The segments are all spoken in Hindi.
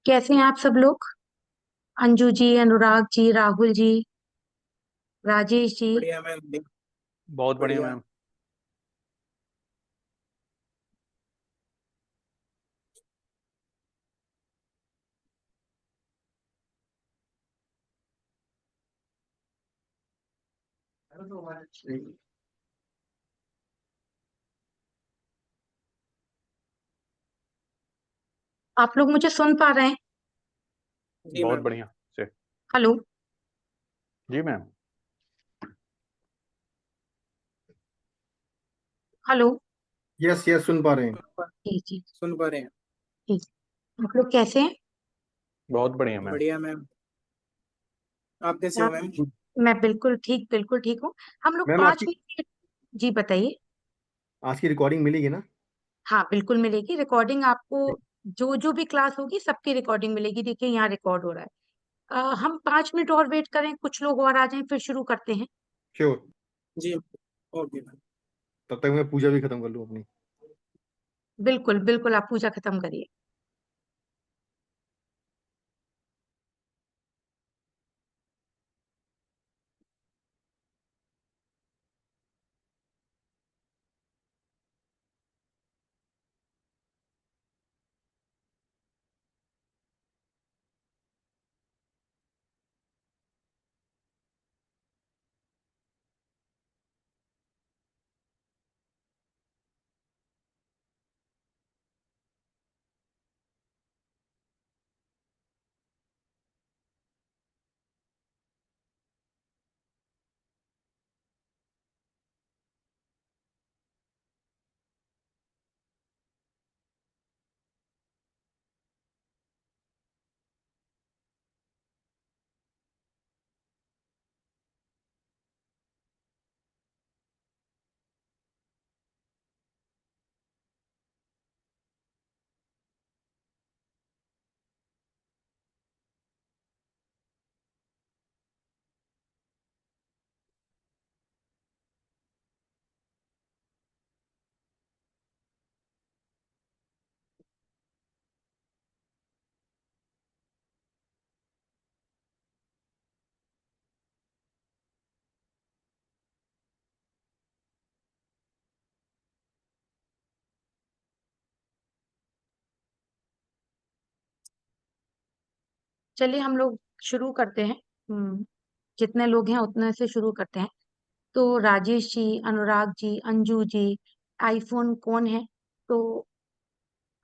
कैसे हैं आप सब लोग? अंजू जी, अनुराग जी, राहुल जी, राजेश जी। बढ़िया मैम। बहुत बढ़िया बढ़िया। मैम। आप लोग मुझे सुन पा रहे हैं? जी बहुत मैम। बढ़िया से। हेलो। जी मैम। हेलो। यस यस, सुन पा रहे हैं। जी जी। सुन पा रहे हैं। जी। आप लोग कैसे हैं? बहुत बढ़िया मैम। बढ़िया मैम। आप कैसे हो आप, मैम? मैं बिल्कुल ठीक हूँ। हम लोग मैम, पाँच आपकी मिनट। जी बताइए। आज की रिकॉर्डिंग मिलेगी ना? हाँ बिल्कुल मिलेगी रिकॉर्डिंग आपको। जो जो भी क्लास होगी सबकी रिकॉर्डिंग मिलेगी। देखिए यहाँ रिकॉर्ड हो रहा है। हम 5 मिनट और वेट करें, कुछ लोग और आ जाएं, फिर शुरू करते हैं। श्योर। जी। Okay ma'am. तब तक मैं पूजा भी खत्म कर लूँ अपनी। बिल्कुल बिल्कुल, आप पूजा खत्म करिए। चलिए हम लोग शुरू करते हैं। जितने लोग हैं उतने से शुरू करते हैं। तो राजेश जी, अनुराग जी, अंजू जी, आईफोन कौन है? तो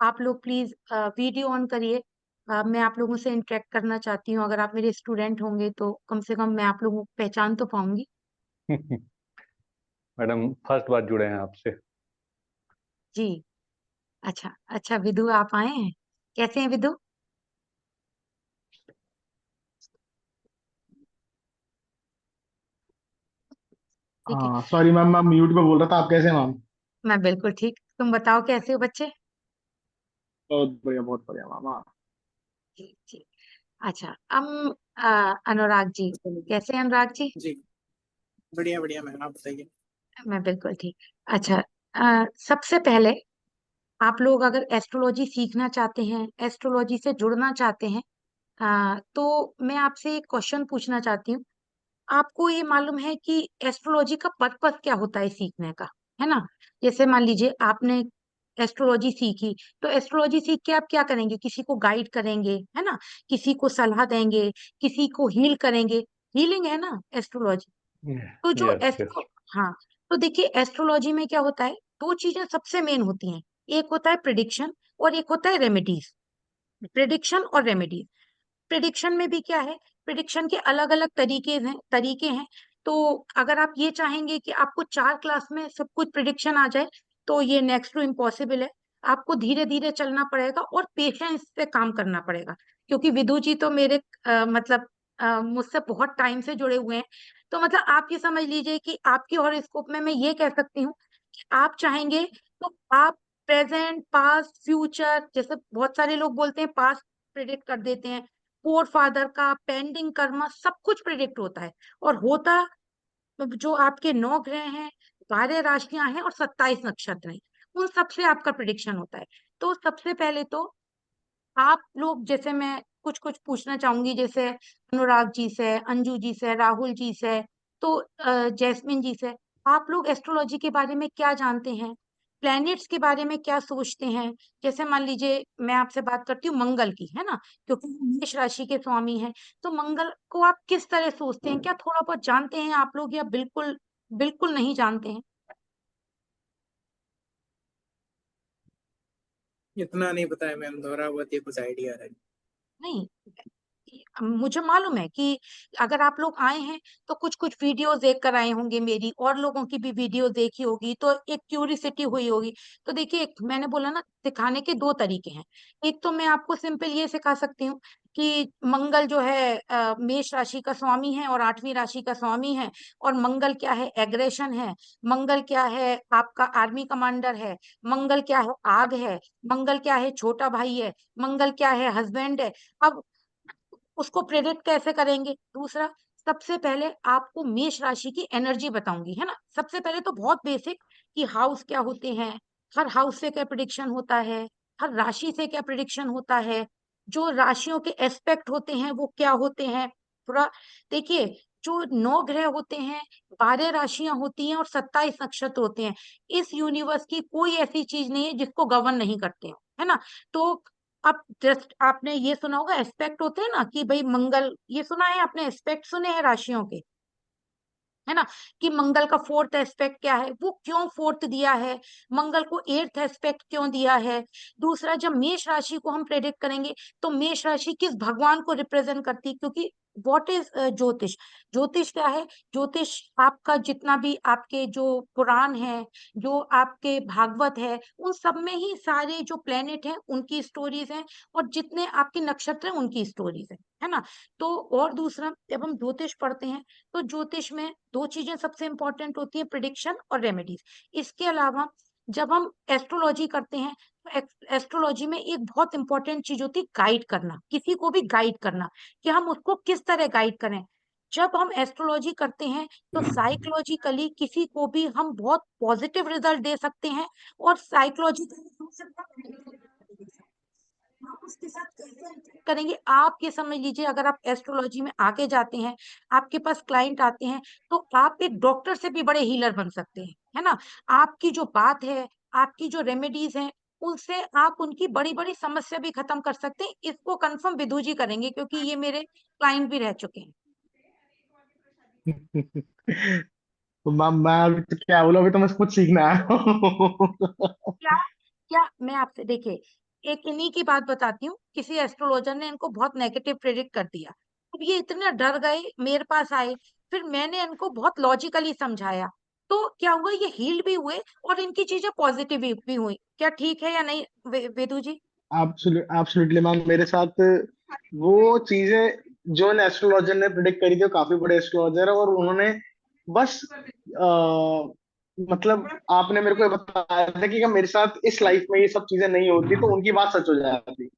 आप लोग प्लीज वीडियो ऑन करिए। मैं आप लोगों से इंटरेक्ट करना चाहती हूँ। अगर आप मेरे स्टूडेंट होंगे तो कम से कम मैं आप लोगों को पहचान तो पाऊंगी। मैडम फर्स्ट बार जुड़े हैं आपसे। जी। अच्छा अच्छा, विदु आप आए हैं। कैसे हैं विदु? ठीक है। हाँ सॉरी मैम, मैं म्यूट पे बोल रहा था। आप कैसे हैं मैम? मैं बिल्कुल ठीक, तुम बताओ कैसे हो बच्चे? बहुत बढ़िया मैम। हाँ। जी जी। अच्छा अनुराग जी, कैसे हैं अनुराग जी? जी। बढ़िया बढ़िया मैम, आप बताइए। मैं बिल्कुल ठीक। अच्छा, सबसे पहले आप लोग अगर एस्ट्रोलॉजी सीखना चाहते हैं, एस्ट्रोलॉजी से जुड़ना चाहते हैं, तो मैं आपसे एक क्वेश्चन पूछना चाहती हूँ। आपको ये मालूम है कि एस्ट्रोलॉजी का पर्पस क्या होता है सीखने का? है ना? जैसे मान लीजिए आपने एस्ट्रोलॉजी सीखी, तो एस्ट्रोलॉजी सीख के आप क्या करेंगे? किसी को गाइड करेंगे, है ना? किसी को सलाह देंगे, किसी को हील करेंगे। हीलिंग है ना एस्ट्रोलॉजी। तो जो यस यस। एस्ट्रो हाँ, तो देखिए एस्ट्रोलॉजी में क्या होता है, दो चीजें सबसे मेन होती हैं। एक होता है प्रिडिक्शन और एक होता है रेमेडीज। प्रिडिक्शन और रेमेडीज। प्रिडिक्शन में भी क्या है, प्रिडिक्शन के अलग अलग तरीके हैं। तो अगर आप ये चाहेंगे कि आपको 4 क्लास में सब कुछ प्रिडिक्शन आ जाए, तो ये नेक्स्ट टू इम्पॉसिबल है। आपको धीरे धीरे चलना पड़ेगा और पेशेंस से काम करना पड़ेगा। क्योंकि विदु जी तो मेरे मतलब मुझसे बहुत टाइम से जुड़े हुए हैं। तो मतलब आप ये समझ लीजिए कि आपके हॉरोस्कोप में मैं ये कह सकती हूँ कि आप चाहेंगे तो आप प्रेजेंट, पास्ट, फ्यूचर, जैसे बहुत सारे लोग बोलते हैं पास्ट प्रिडिक्ट कर देते हैं, फोर फादर का पेंडिंग कर्मा सब कुछ प्रिडिक्ट होता है। और जो आपके 9 ग्रह हैं, 12 राशियां हैं और 27 नक्षत्र हैं, उन सब से आपका प्रिडिक्शन होता है। तो सबसे पहले तो आप लोग, जैसे मैं कुछ कुछ पूछना चाहूंगी, जैसे अनुराग जी से, अंजू जी से, राहुल जी से, तो जैस्मिन जी से, आप लोग एस्ट्रोलॉजी के बारे में क्या जानते हैं, प्लैनेट्स के बारे में क्या सोचते हैं। जैसे मान लीजिए मैं आपसे बात करती हूँ मंगल की, है ना, क्योंकि वो मेष राशि के स्वामी हैं। तो मंगल को आप किस तरह सोचते हैं, क्या थोड़ा बहुत जानते हैं आप लोग, या बिल्कुल बिल्कुल नहीं जानते हैं? इतना नहीं पता है मैम, थोड़ा बहुत ही कुछ आइडिया है। नहीं, मुझे मालूम है कि अगर आप लोग आए हैं तो कुछ कुछ वीडियोस देख कर आए होंगे, मेरी और लोगों की भी वीडियो देखी होगी, तो एक क्यूरियोसिटी हुई होगी। तो देखिए, मैंने बोला ना, सिखाने के दो तरीके हैं। एक तो मैं आपको सिंपल ये सिखा सकती हूँ कि मंगल जो है मेष राशि का स्वामी है और 8वीं राशि का स्वामी है। और मंगल क्या है, एग्रेशन है। मंगल क्या है, आपका आर्मी कमांडर है। मंगल क्या है, आग है। मंगल क्या है, छोटा भाई है। मंगल क्या है, हस्बैंड है। अब उसको प्रेडिक्ट कैसे करेंगे? दूसरा, सबसे पहले आपको मेष राशि की एनर्जी बताऊंगी, है ना। सबसे पहले तो बहुत बेसिक, कि हाउस क्या होते हैं, हर हाउस से क्या प्रिडिक्शन होता है, हर राशि से क्या प्रिडिक्शन होता है, जो राशियों के एस्पेक्ट होते हैं वो क्या होते हैं। थोड़ा देखिए, जो 9 ग्रह होते हैं, 12 राशियां होती हैं और 27 नक्षत्र होते हैं। इस यूनिवर्स की कोई ऐसी चीज नहीं है जिसको गवर्न नहीं करते हैं, है ना। तो अब जस्ट आपने ये सुना होगा, एस्पेक्ट होते हैं ना, कि भाई मंगल, ये सुना है आपने, एस्पेक्ट सुने हैं राशियों के, है ना, कि मंगल का 4th एस्पेक्ट क्या है, वो क्यों 4th दिया है, मंगल को 8th एस्पेक्ट क्यों दिया है। दूसरा, जब मेष राशि को हम प्रेडिक्ट करेंगे तो मेष राशि किस भगवान को रिप्रेजेंट करती है, क्योंकि व्हाट इज ज्योतिष। ज्योतिष क्या है? ज्योतिष आपका जितना भी आपके जो पुराण है, जो आपके भागवत है, उन सब में ही सारे जो प्लेनेट हैं उनकी स्टोरीज हैं, और जितने आपके नक्षत्र हैं उनकी स्टोरीज है ना। तो और दूसरा, जब हम ज्योतिष पढ़ते हैं तो ज्योतिष में दो चीजें सबसे इंपॉर्टेंट होती है, प्रिडिक्शन और रेमेडीज। इसके अलावा जब हम एस्ट्रोलॉजी करते हैं तो एस्ट्रोलॉजी में एक बहुत इंपॉर्टेंट चीज होती है, गाइड करना, किसी को भी गाइड करना, कि हम उसको किस तरह गाइड करें। जब हम एस्ट्रोलॉजी करते हैं तो साइकोलॉजिकली किसी को भी हम बहुत पॉजिटिव रिजल्ट दे सकते हैं, और साइकोलॉजिकली हम सिर्फ आप उसके साथ कैसे interact करेंगे। आप ये समझ लीजिए, अगर आप एस्ट्रोलॉजी में आगे जाते हैं, आपके पास क्लाइंट आते हैं, तो आप एक डॉक्टर से भी बड़े हीलर बन सकते हैं, है ना। आपकी जो बात है, आपकी जो रेमेडीज हैं, उनसे आप उनकी बड़ी बड़ी समस्या भी खत्म कर सकते हैं। इसको कंफर्म विदु जी करेंगे, क्योंकि ये मेरे क्लाइंट भी रह चुके हैं। तो मैं अभी तो क्या बोला, अभी तो मैं कुछ सीखना आया हूँ। क्या क्या मैं आपसे, देखिए, एक इन्हीं की बात बताती हूँ। किसी एस्ट्रोलॉजर ने इनको बहुत नेगेटिव प्रेडिक्ट कर दिया। अब ये इतने डर गए, मेरे पास आए, फिर मैंने इनको बहुत लॉजिकली समझाया, तो क्या हुआ, ये हील भी हुए और इनकी चीजें पॉजिटिव भी हुई। क्या ठीक है या नहीं, वेदु जी? एब्सोल्युटली मैम, मेरे साथ वो चीजें जो एस्ट्रोलॉजर ने प्रिडिक्ट करी थी, वो काफी बड़े एस्ट्रोलॉजर है, और उन्होंने बस मतलब आपने मेरे को ये बताया था कि अगर मेरे साथ इस लाइफ में ये सब चीजें नहीं होती तो उनकी बात सच हो जाती,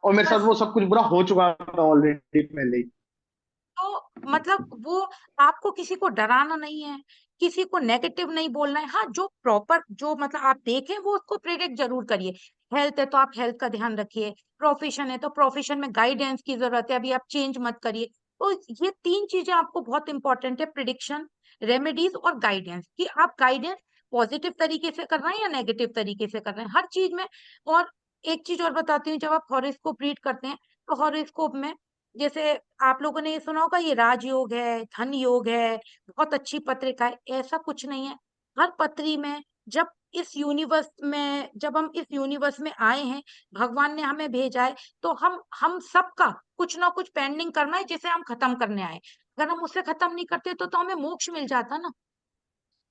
और मेरे साथ बस, वो सब कुछ बुरा हो चुका था ऑलरेडी पहले ही। तो मतलब वो, आपको किसी को डराना नहीं है, किसी को नेगेटिव नहीं बोलना है। हाँ, जो प्रॉपर, जो मतलब आप देखें वो उसको प्रेडिक्ट जरूर करिए। हेल्थ है तो आप हेल्थ का ध्यान रखिए, प्रोफेशन है तो प्रोफेशन में गाइडेंस की जरूरत है, अभी आप चेंज मत करिए। तो ये 3 चीजें आपको बहुत इंपॉर्टेंट है, प्रिडिक्शन, रेमेडीज और गाइडेंस, कि आप गाइडेंस पॉजिटिव तरीके से कर रहे हैं या नेगेटिव तरीके से कर रहे हैं, हर चीज में। और एक चीज और बताती हूँ, जब आप हॉरोस्कोप रीड करते हैं तो हॉरोस्कोप में, जैसे आप लोगों ने ये सुना होगा, ये राजयोग है, धन योग है, बहुत अच्छी पत्रिका है, ऐसा कुछ नहीं है। हर पत्री में, जब जब हम इस यूनिवर्स में आए हैं, भगवान ने हमें भेजा है, तो हम सबका कुछ ना कुछ पेंडिंग करना है, जिसे हम खत्म करने आए। अगर हम उसे खत्म नहीं करते तो हमें मोक्ष मिल जाता ना।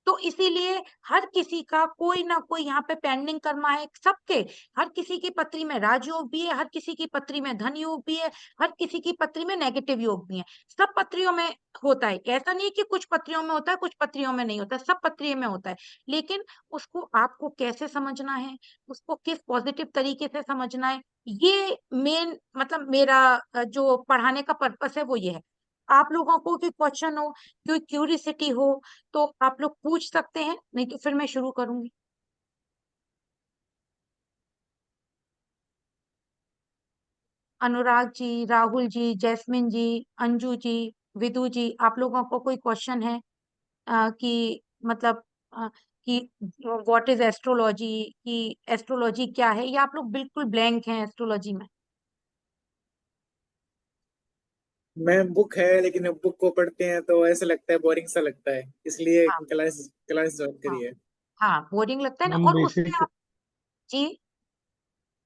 तो इसीलिए हर किसी का कोई ना कोई यहाँ पे पेंडिंग कर्मा है, सबके। हर किसी की पत्री में राजयोग भी है, हर किसी की पत्री में धन योग भी है, हर किसी की पत्री में नेगेटिव योग भी है। सब पत्रियों में होता है, ऐसा नहीं है कि कुछ पत्रियों में होता है कुछ पत्रियों में नहीं होता है, सब पत्रियों में होता है। लेकिन उसको आपको कैसे समझना है, उसको किस पॉजिटिव तरीके से समझना है, ये मेन मतलब मेरा जो पढ़ाने का पर्पस है वो ये है। आप लोगों को कोई क्वेश्चन हो, कोई क्यूरियोसिटी हो, तो आप लोग पूछ सकते हैं, नहीं तो फिर मैं शुरू करूंगी। अनुराग जी, राहुल जी, जैस्मिन जी, अंजू जी, विदु जी, आप लोगों को कोई क्वेश्चन है कि मतलब कि व्हाट इज एस्ट्रोलॉजी, कि एस्ट्रोलॉजी क्या है, या आप लोग बिल्कुल ब्लैंक हैं एस्ट्रोलॉजी में? मैम बुक है, लेकिन अब बुक को पढ़ते हैं तो ऐसा लगता है, बोरिंग सा लगता है, इसलिए हाँ क्लास क्लास ज्वाइन हाँ करी है। हाँ, बोरिंग लगता है ना, मैम और उसमें बेसिक, आप जी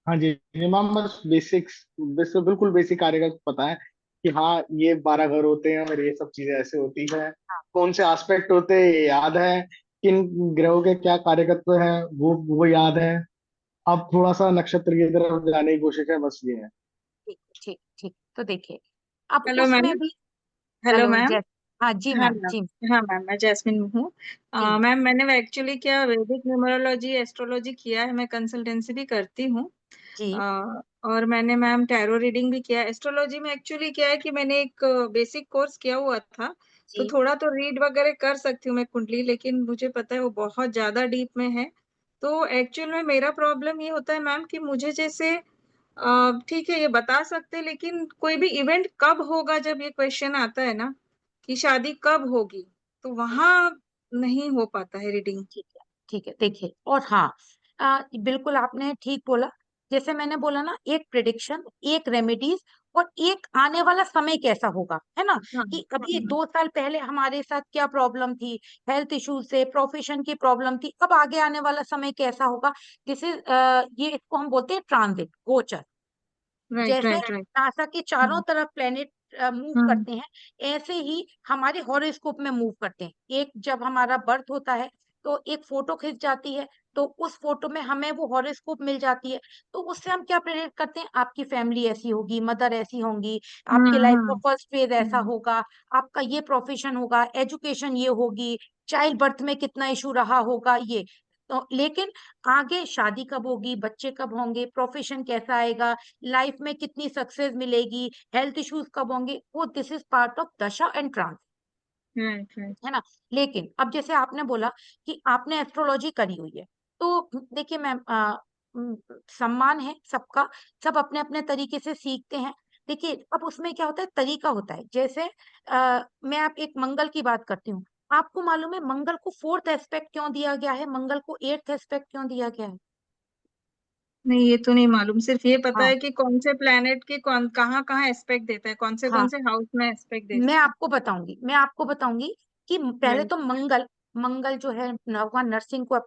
हाँ जी जी मैम, बस बेसिक्स, बिल्कुल बेसिक कार्य का पता है कि हाँ ये 12 घर होते हैं और ये सब चीजें ऐसे होती है, हाँ कौन से एस्पेक्ट होते हैं ये याद है, किन ग्रहों के क्या कार्यकत्व है वो याद है। अब थोड़ा सा नक्षत्र की तरफ जाने की कोशिश है, बस ये है। ठीक ठीक ठीक, तो देखिए अब हेलो मैम। उसमें भी हेलो हेलो मैम। जय, हाँ जी हाँ मैम, मैम। जी हाँ मैम, मैं जैस्मिन हूँ। जी मैम मैंने एक्चुअली क्या वैदिक न्यूमरोलॉजी एस्ट्रोलॉजी किया है, मैं कंसल्टेंसी भी करती हूँ। जी और मैंने मैम टैरो रीडिंग भी किया है। एस्ट्रोलॉजी में एक्चुअली क्या है कि मैंने एक बेसिक कोर्स किया हुआ था, तो जी थोड़ा तो रीड वगैरह कर सकती हूँ मैं कुंडली, लेकिन मुझे पता है वो बहुत ज्यादा डीप में है। तो एक्चुअल में मेरा प्रॉब्लम ये होता है मैम कि मुझे जैसे ठीक है ये बता सकते हैं, लेकिन कोई भी इवेंट कब होगा, जब ये क्वेश्चन आता है ना कि शादी कब होगी, तो वहां नहीं हो पाता है रीडिंग। ठीक है ठीक है, देखिए और हाँ बिल्कुल आपने ठीक बोला। जैसे मैंने बोला ना, एक प्रिडिक्शन, एक रेमेडीज, और एक आने वाला समय कैसा होगा, है ना, हाँ कि अभी हाँ 2 साल पहले हमारे साथ क्या प्रॉब्लम थी, हेल्थ इश्यूज से, प्रोफेशन की प्रॉब्लम थी, अब आगे आने वाला समय कैसा होगा। दिस इज ये इसको हम बोलते हैं ट्रांजिट, गोचर। राइट जैसे राइट राइट। नासा के चारों तरफ प्लेनेट मूव हम्म करते हैं, ऐसे ही हमारे हॉरोस्कोप में मूव करते हैं। एक जब हमारा बर्थ होता है तो एक फोटो खिंच जाती है, तो उस फोटो में हमें वो हॉरोस्कोप मिल जाती है। तो उससे हम क्या प्रेडिक्ट करते हैं, आपकी फैमिली ऐसी होगी, मदर ऐसी होंगी, आपके लाइफ का हम्म फर्स्ट फेज ऐसा हम्म होगा, आपका ये प्रोफेशन होगा, एजुकेशन ये होगी, चाइल्ड बर्थ में कितना इशू रहा होगा ये। तो लेकिन आगे शादी कब होगी, बच्चे कब होंगे, प्रोफेशन कैसा आएगा, लाइफ में कितनी सक्सेस मिलेगी, हेल्थ इश्यूज कब होंगे, वो दिस इज पार्ट ऑफ दशा एंड ट्रांस, राइट राइट। है ना। लेकिन अब जैसे आपने बोला कि आपने एस्ट्रोलॉजी करी हुई है, तो देखिए मैम सम्मान है सबका, सब अपने अपने तरीके से सीखते हैं। देखिए अब उसमें क्या होता है, तरीका होता है। जैसे मैं आप एक मंगल की बात करती हूँ, आपको मालूम है मंगल को 4th एस्पेक्ट क्यों दिया गया है, मंगल को 8th एस्पेक्ट क्यों दिया गया है? नहीं ये तो नहीं मालूम, सिर्फ ये पता हाँ है कि कौन से प्लेनेट के कौन कहाँ कहाँ एस्पेक्ट देता है, कौन हाँ, से हाउस में एस्पेक्ट मैं देता है। आपको बताऊंगी कि पहले राइट। तो मंगल, मंगल जो है भगवान नरसिंह को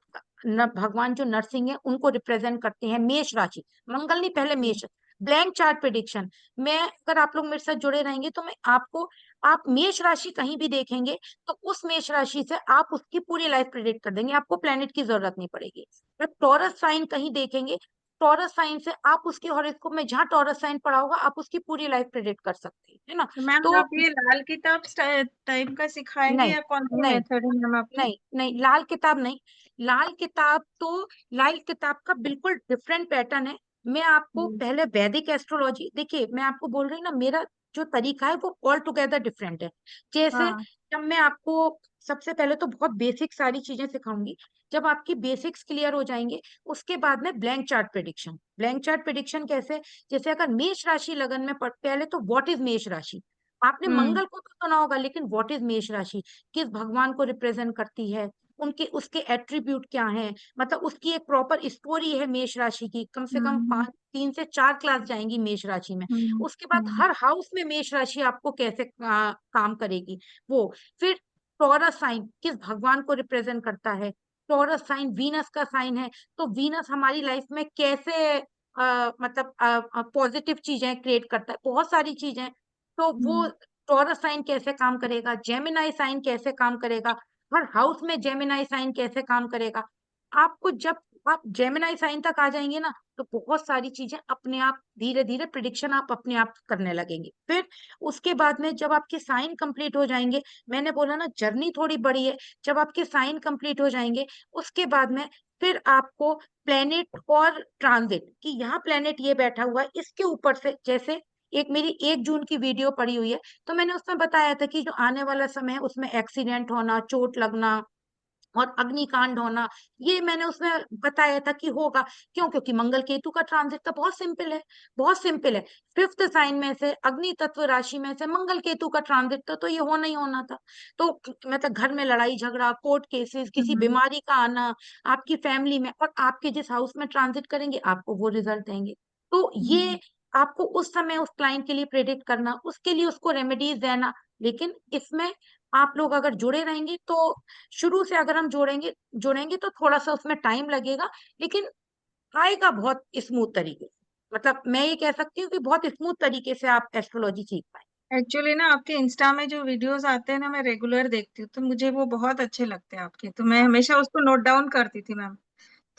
भगवान जो नरसिंह है उनको रिप्रेजेंट करते हैं, मेष राशि। मंगल नहीं, पहले मेष। ब्लैंक चार्ट प्रिडिक्शन, मैं अगर आप लोग मेरे साथ जुड़े रहेंगे तो मैं आपको, आप मेष राशि कहीं भी देखेंगे तो उस मेष राशि से आप उसकी पूरी लाइफ प्रिडिक्ट कर देंगे, आपको प्लेनेट की जरूरत नहीं पड़ेगी। अगर टॉरस साइन कहीं देखेंगे, टॉरस साइन से आप उसके हॉरोस्कोप में जहां टॉरस साइन पड़ा होगा आप उसकी पूरी लाइफ प्रिडिक्ट कर सकते हैं, है ना। तो मैम तो आप ये लाल किताब टाइप का सिखाएंगे नहीं या कौन सी नहीं मेथड है मैम आपकी? नहीं नहीं, लाल किताब नहीं। लाल किताब तो, लाल किताब का बिल्कुल डिफरेंट पैटर्न है। मैं आपको हम्म, पहले वैदिक एस्ट्रोलॉजी, देखिए मैं आपको बोल रही हूँ ना, मेरा जो तरीका है वो ऑल टुगेदर डिफरेंट है। जैसे हाँ। जब मैं आपको सबसे पहले तो बहुत बेसिक सारी चीजें सिखाऊंगी, जब आपकी बेसिक्स क्लियर हो जाएंगे उसके बाद में blank chart prediction. Blank chart prediction कैसे, जैसे अगर मेष राशि लगन में पहले तो व्हाट इज मेष राशि, आपने हम्म मंगल को तो सुना होगा, लेकिन व्हाट इज मेष राशि, किस भगवान को रिप्रेजेंट करती है, उनके उसके एट्रीब्यूट क्या हैं, मतलब उसकी एक प्रॉपर स्टोरी है मेष राशि की, कम से कम हम्म 3 से 4 क्लास जाएंगी मेष राशि में। हम्म उसके बाद हम्म हर हाउस में मेष राशि आपको कैसे काम करेगी वो। फिर टॉरस साइन किस भगवान को रिप्रेजेंट करता है, टॉरस साइन वीनस का साइन है, तो वीनस हमारी लाइफ में कैसे मतलब पॉजिटिव चीजें क्रिएट करता है, बहुत सारी चीजें। तो वो हम्म टॉरस साइन कैसे काम करेगा, जेमिनाई साइन कैसे काम करेगा, हर हाउस में जेमिनाई साइन कैसे काम करेगा। आपको जब आप जेमिनाई साइन तक आ जाएंगे ना, तो बहुत सारी चीजें अपने आप धीरे धीरे प्रिडिक्शन आप अपने आप करने लगेंगे। फिर उसके बाद में जब आपके साइन कंप्लीट हो जाएंगे, मैंने बोला ना जर्नी थोड़ी बड़ी है, जब आपके साइन कंप्लीट हो जाएंगे उसके बाद में फिर आपको प्लेनेट और ट्रांजिट, कि यहाँ प्लेनेट ये बैठा हुआ है, इसके ऊपर से, जैसे एक मेरी 1 जून की वीडियो पड़ी हुई है, तो मैंने उसमें बताया था कि जो आने वाला समय है उसमें एक्सीडेंट होना, चोट लगना, और अग्निकांड होना, ये मैंने उसमें बताया था कि होगा। क्यों? क्योंकि मंगल केतु का ट्रांजिट तो बहुत सिंपल है, बहुत सिंपल है। फिफ्थ साइन में से, अग्नि तत्व राशि में से मंगल केतु का ट्रांजिट तो ये होना ही होना था। तो मतलब घर में लड़ाई झगड़ा, कोर्ट केसेस, किसी बीमारी का आना आपकी फैमिली में, और आपके जिस हाउस में ट्रांजिट करेंगे आपको वो रिजल्ट देंगे। तो ये आपको उस समय उस क्लाइंट के लिए प्रेडिक्ट करना, उसके लिए उसको रेमेडीज देना। लेकिन इसमें आप लोग अगर जुड़े रहेंगे तो, शुरू से अगर हम जुड़ेंगे जुड़ेंगे तो थोड़ा सा उसमें टाइम लगेगा, लेकिन आएगा बहुत स्मूथ तरीके से। मतलब मैं ये कह सकती हूँ कि बहुत स्मूथ तरीके से आप एस्ट्रोलॉजी सीख पाए। एक्चुअली ना आपके इंस्टा में जो वीडियोस आते हैं ना, मैं रेगुलर देखती हूँ, तो मुझे वो बहुत अच्छे लगते हैं आपके, तो मैं हमेशा उसको नोट डाउन करती थी मैम।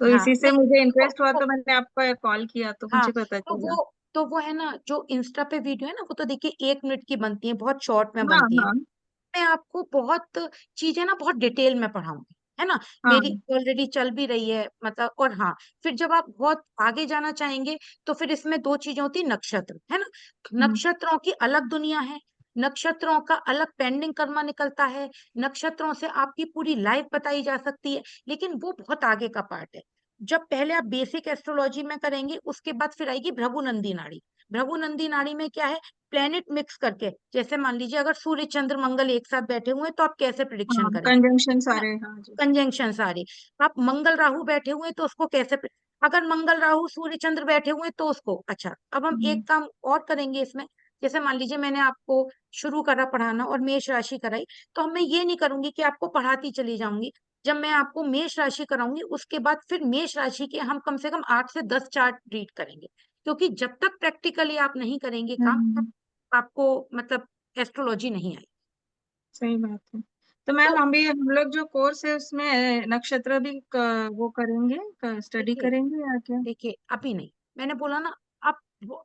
तो हाँ इसी से नहीं, मुझे वो, इंटरेस्ट हुआ, वो, तो मैंने आपको कॉल किया, तो हाँ मुझे पता तो चला। वो है ना, जो इंस्टा पे वीडियो है ना, वो तो देखिए 1 मिनट की बनती है, बहुत शॉर्ट में हाँ बनती है। हाँ मैं आपको बहुत चीजें ना बहुत डिटेल में पढ़ाऊंगी, है ना। हाँ। मेरी ऑलरेडी चल भी रही है मतलब। और हाँ, फिर जब आप बहुत आगे जाना चाहेंगे तो फिर इसमें 2 चीजें होती है, नक्षत्र, है ना। नक्षत्रों की अलग दुनिया है, नक्षत्रों का अलग पेंडिंग कर्मा निकलता है, नक्षत्रों से आपकी पूरी लाइफ बताई जा सकती है, लेकिन वो बहुत आगे का पार्ट है। जब पहले आप बेसिक एस्ट्रोलॉजी में करेंगे, उसके बाद फिर आएगी भृगुनंदी नाड़ी। भृगुनंदी नाड़ी में क्या है, प्लेनेट मिक्स करके, जैसे मान लीजिए अगर सूर्य चंद्र मंगल एक साथ बैठे हुए हैं तो आप कैसे प्रिडिक्शन हाँ, करेंगे, कंजंक्शन है ना। सारे, हाँ जी। कंजंक्शन सारे। आप मंगल राहु बैठे हुए हैं तो उसको कैसे अगर मंगल राहु सूर्य चंद्र बैठे हुए हैं तो उसको, अच्छा अब हम एक काम और करेंगे इसमें। जैसे मान लीजिए मैंने आपको शुरू करा पढ़ाना और मेष राशि कराई, तो मैं ये नहीं करूंगी कि आपको पढ़ाती चली जाऊंगी। जब मैं आपको मेष राशि कराऊंगी, उसके बाद फिर मेष राशि के हम कम से कम 8 से 10 चार्ट रीड करेंगे। क्योंकि जब तक प्रैक्टिकली आप नहीं करेंगे काम, तब आपको मतलब एस्ट्रोलॉजी नहीं आई। सही बात है। तो तो मैम हम लोग जो कोर्स है उसमें नक्षत्र भी वो करेंगे, स्टडी देखिए करेंगे या क्या? देखिए अभी नहीं, मैंने बोला ना, आप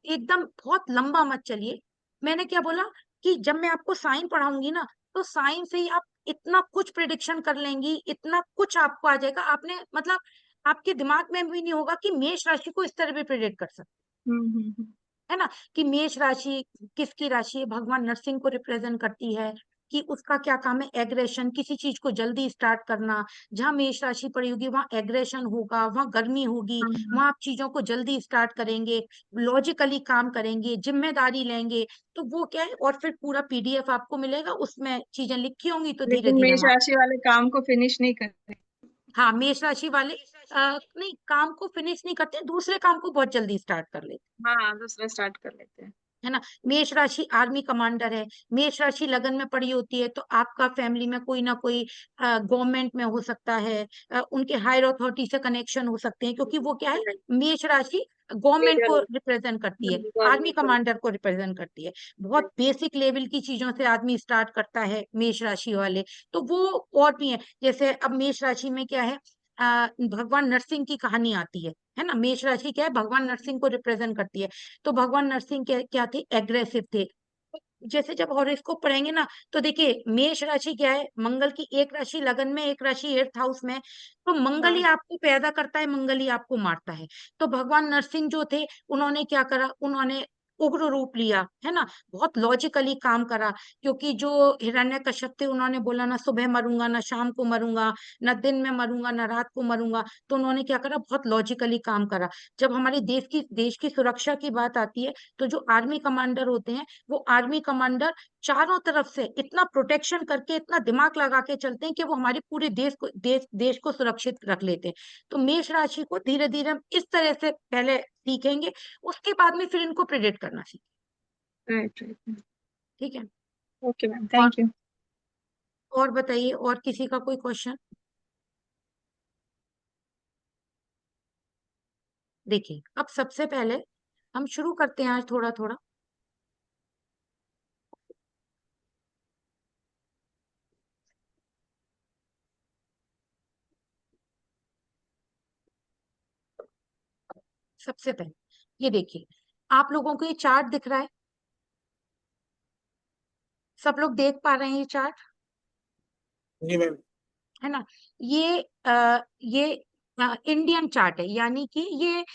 एकदम बहुत लंबा मत चलिए। मैंने क्या बोला कि जब मैं आपको साइन पढ़ाऊंगी ना, तो साइन से ही आप इतना कुछ प्रिडिक्शन कर लेंगी, इतना कुछ आपको आ जाएगा। आपने मतलब आपके दिमाग में भी नहीं होगा कि मेष राशि को इस तरह भी प्रिडिक्ट कर सकते, हम्म। है ना। कि मेष राशि किसकी राशि है, भगवान नरसिंह को रिप्रेजेंट करती है। कि उसका क्या काम है, एग्रेशन, किसी चीज को जल्दी स्टार्ट करना। जहां मेष राशि पड़ी होगी वहां एग्रेशन होगा, वहां गर्मी होगी, हाँ, वहां आप चीजों को जल्दी स्टार्ट करेंगे, लॉजिकली काम करेंगे, जिम्मेदारी लेंगे। तो वो क्या है, और फिर पूरा पीडीएफ आपको मिलेगा, उसमें चीजें लिखी होंगी, तो धीरे लेकिन धीरे मेष हम राशि वाले काम को फिनिश नहीं करते। हाँ, मेष राशि वाले नहीं, काम को फिनिश नहीं करते, दूसरे काम को बहुत जल्दी स्टार्ट कर लेते, हाँ, दूसरा स्टार्ट कर लेते हैं। है ना। मेष राशि आर्मी कमांडर है, मेष राशि लगन में पड़ी होती है, तो आपका फैमिली में कोई ना कोई गवर्नमेंट में हो सकता है, उनके हायर अथॉरिटी से कनेक्शन हो सकते हैं, क्योंकि वो क्या है, मेष राशि गवर्नमेंट को लीडर रिप्रेजेंट करती है, आर्मी गवर्नमेंट को। कमांडर को रिप्रेजेंट करती है। बहुत बेसिक लेवल की चीजों से आदमी स्टार्ट करता है मेष राशि वाले। तो वो और भी है, जैसे अब मेष राशि में क्या है, भगवान नरसिंह की कहानी आती है ना। मेष राशि क्या है, भगवान नरसिंह को रिप्रेजेंट करती है। तो भगवान नरसिंह क्या थे, एग्रेसिव थे। जैसे जब हॉरोस्कोप पढ़ेंगे ना, तो देखिए मेष राशि क्या है, मंगल की एक राशि लगन में, एक राशि 8th हाउस में। तो मंगल ही हाँ, आपको पैदा करता है, मंगल ही आपको मारता है। तो भगवान नरसिंह जो थे, उन्होंने क्या करा, उन्होंने उग्र रूप लिया, है ना। बहुत लॉजिकली काम करा। क्योंकि जो हिरण्यकश्यप थे, उन्होंने बोला ना सुबह मरूंगा, ना शाम को मरूंगा, ना दिन में मरूंगा, ना रात को मरूंगा। तो उन्होंने क्या करा, बहुत लॉजिकली काम करा। जब हमारे देश की सुरक्षा की बात आती है, तो जो आर्मी कमांडर होते हैं, वो आर्मी कमांडर चारों तरफ से इतना प्रोटेक्शन करके, इतना दिमाग लगा के चलते हैं कि वो हमारे पूरे देश को सुरक्षित रख लेते हैं। तो मेष राशि को धीरे धीरे हम इस तरह से पहले सीखेंगे, उसके बाद में फिर इनको प्रेडिक्ट करना सीखेंगे। Right right. ठीक है। ओके मैम, और थैंक यू। और बताइए, और किसी का कोई क्वेश्चन? देखिए, अब सबसे पहले हम शुरू करते हैं आज थोड़ा थोड़ा। सबसे पहले ये देखिए, आप लोगों को ये चार्ट दिख रहा है, सब लोग देख पा रहे हैं ये चार्ट, जी मैम। है ना। ये इंडियन चार्ट है, यानी कि ये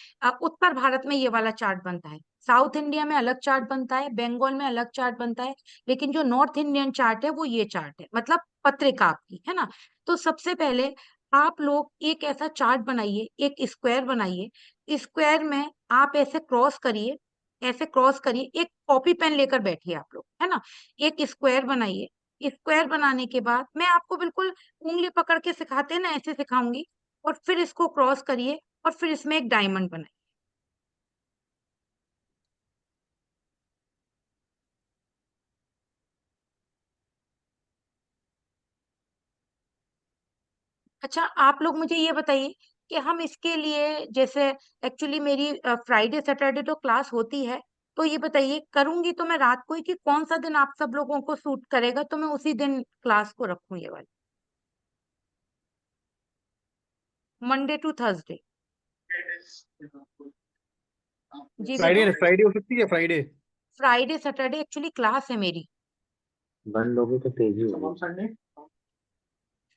उत्तर भारत में ये वाला चार्ट बनता है। साउथ इंडिया में अलग चार्ट बनता है, बंगाल में अलग चार्ट बनता है, लेकिन जो नॉर्थ इंडियन चार्ट है वो ये चार्ट है, मतलब पत्रिका आपकी है ना। तो सबसे पहले आप लोग एक ऐसा चार्ट बनाइए, एक स्क्वायर बनाइए, स्क्वायर में आप ऐसे क्रॉस करिए, ऐसे क्रॉस करिए, एक कॉपी पेन लेकर बैठिए आप लोग, है ना। एक स्क्वायर बनाइए, स्क्वायर बनाने के बाद मैं आपको बिल्कुल उंगली पकड़ के सिखाते हैं ना, ऐसे सिखाऊंगी, और फिर इसको क्रॉस करिए और फिर इसमें एक डायमंड बनाइए। अच्छा, आप लोग मुझे ये बताइए कि हम इसके लिए, जैसे एक्चुअली मेरी फ्राइडे सैटरडे तो क्लास होती है, तो ये बताइए, करूंगी तो मैं रात को ही, कि कौन सा दिन आप सब लोगों को सूट करेगा तो मैं उसी दिन क्लास को रखूं ये वाली, मंडे टू थर्सडे। जी फ्राइडे देखो, फ्राइडे हो सकती है, Friday. Friday Saturday actually class है मेरी। बंद होगी तो तेजी होगी।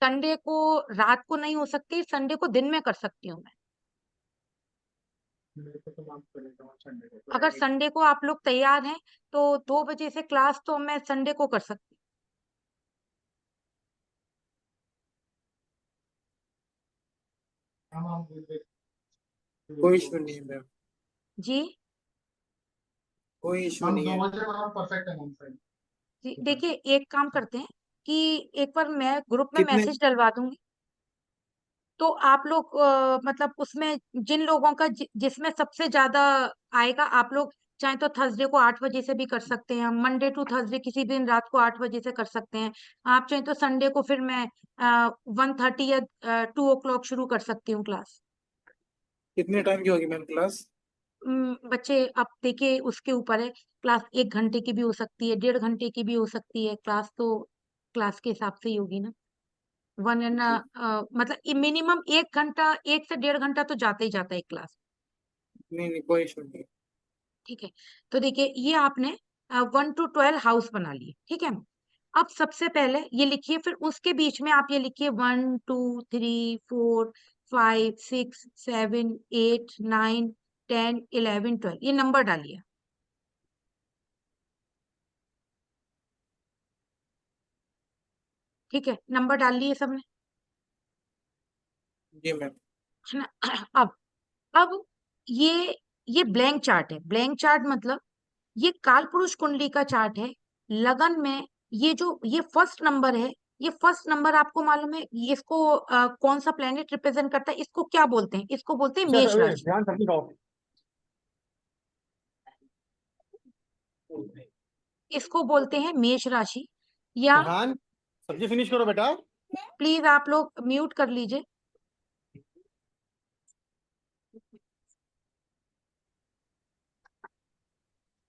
संडे को रात को नहीं हो सकती, संडे को दिन में कर सकती हूँ मैं। अगर संडे को आप लोग तैयार हैं तो 2 बजे से क्लास तो मैं संडे को कर सकती कोई इशू नहीं है मैम, हूँ। जी कोई इशू नहीं है। परफेक्ट है मैम। जी, देखिए एक काम करते हैं कि एक बार मैं ग्रुप में कितने मैसेज डलवा दूंगी, तो आप लोग मतलब उसमें जिन लोगों का जिसमें सबसे ज्यादा आएगा, आप लोग चाहे तो थर्सडे को 8 बजे से भी कर सकते हैं, मंडे टू थर्सडे किसी दिन रात को 8 बजे से कर सकते हैं। आप चाहे तो संडे को फिर मैं 1:30 या 2 o'clock शुरू कर सकती हूँ क्लास। कितने टाइम की होगी मैम क्लास? बच्चे अब देखिए उसके ऊपर है, क्लास 1 घंटे की भी हो सकती है, 1.5 घंटे की भी हो सकती है, क्लास तो क्लास के हिसाब से ही होगी ना। वन एंड मतलब मिनिमम 1 घंटा, 1 से 1.5 घंटा तो जाता ही जाता है एक क्लास। नहीं नहीं, कोई इशू नहीं। ठीक है, तो देखिए ये आपने 1 to 12 हाउस बना लिए, ठीक है। अब सबसे पहले ये लिखिए, फिर उसके बीच में आप ये लिखिए 1 2 3 4 5 6 7 8 9 10 11 12, ये नंबर डालिए। ठीक है, नंबर डाल लिए सबने, जी मैम। है ना। अब ये ब्लैंक चार्ट है, ब्लैंक चार्ट मतलब ये कालपुरुष कुंडली का चार्ट है। लगन में ये फर्स्ट नंबर है, ये फर्स्ट नंबर आपको मालूम है, ये इसको कौन सा प्लेनेट रिप्रेजेंट करता है, इसको क्या बोलते हैं, इसको बोलते हैं मेष राशि। ध्यान सब्जी खाओ। इसको बोलते हैं मेष राशि, या ध्यान, सब्जी फिनिश करो बेटा। प्लीज आप लोग म्यूट कर लीजिए।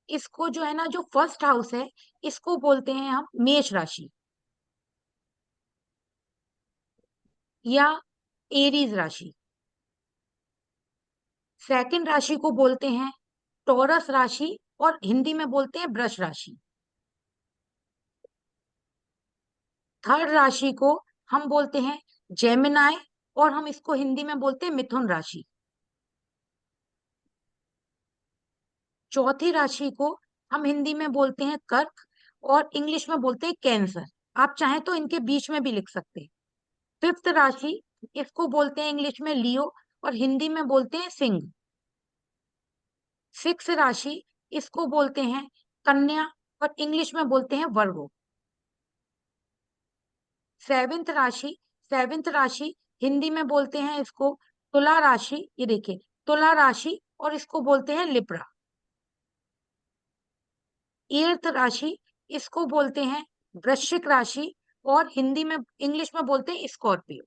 इसको जो है ना, जो फर्स्ट हाउस है, इसको बोलते हैं हम मेष राशि या एरीज राशि। सेकंड राशि को बोलते हैं टॉरस राशि, और हिंदी में बोलते हैं वृष राशि। थर्ड राशि को हम बोलते हैं जेमिनाई, और हम इसको हिंदी में बोलते हैं मिथुन राशि। चौथी राशि को हम हिंदी में बोलते हैं कर्क, और इंग्लिश में बोलते हैं कैंसर। आप चाहें तो इनके बीच में भी लिख सकते हैं। फिफ्थ राशि, इसको बोलते हैं इंग्लिश में लियो, और हिंदी में बोलते हैं सिंह। सिक्स राशि, इसको बोलते हैं कन्या, और इंग्लिश में बोलते हैं वर्गो। सेवेंथ राशि, सेवेंथ राशि हिंदी में बोलते हैं इसको तुला राशि, ये देखिए तुला राशि, और इसको बोलते हैं लिब्रा। एर्थ राशि, इसको बोलते हैं वृश्चिक राशि, और हिंदी में इंग्लिश में बोलते हैं स्कॉर्पियो।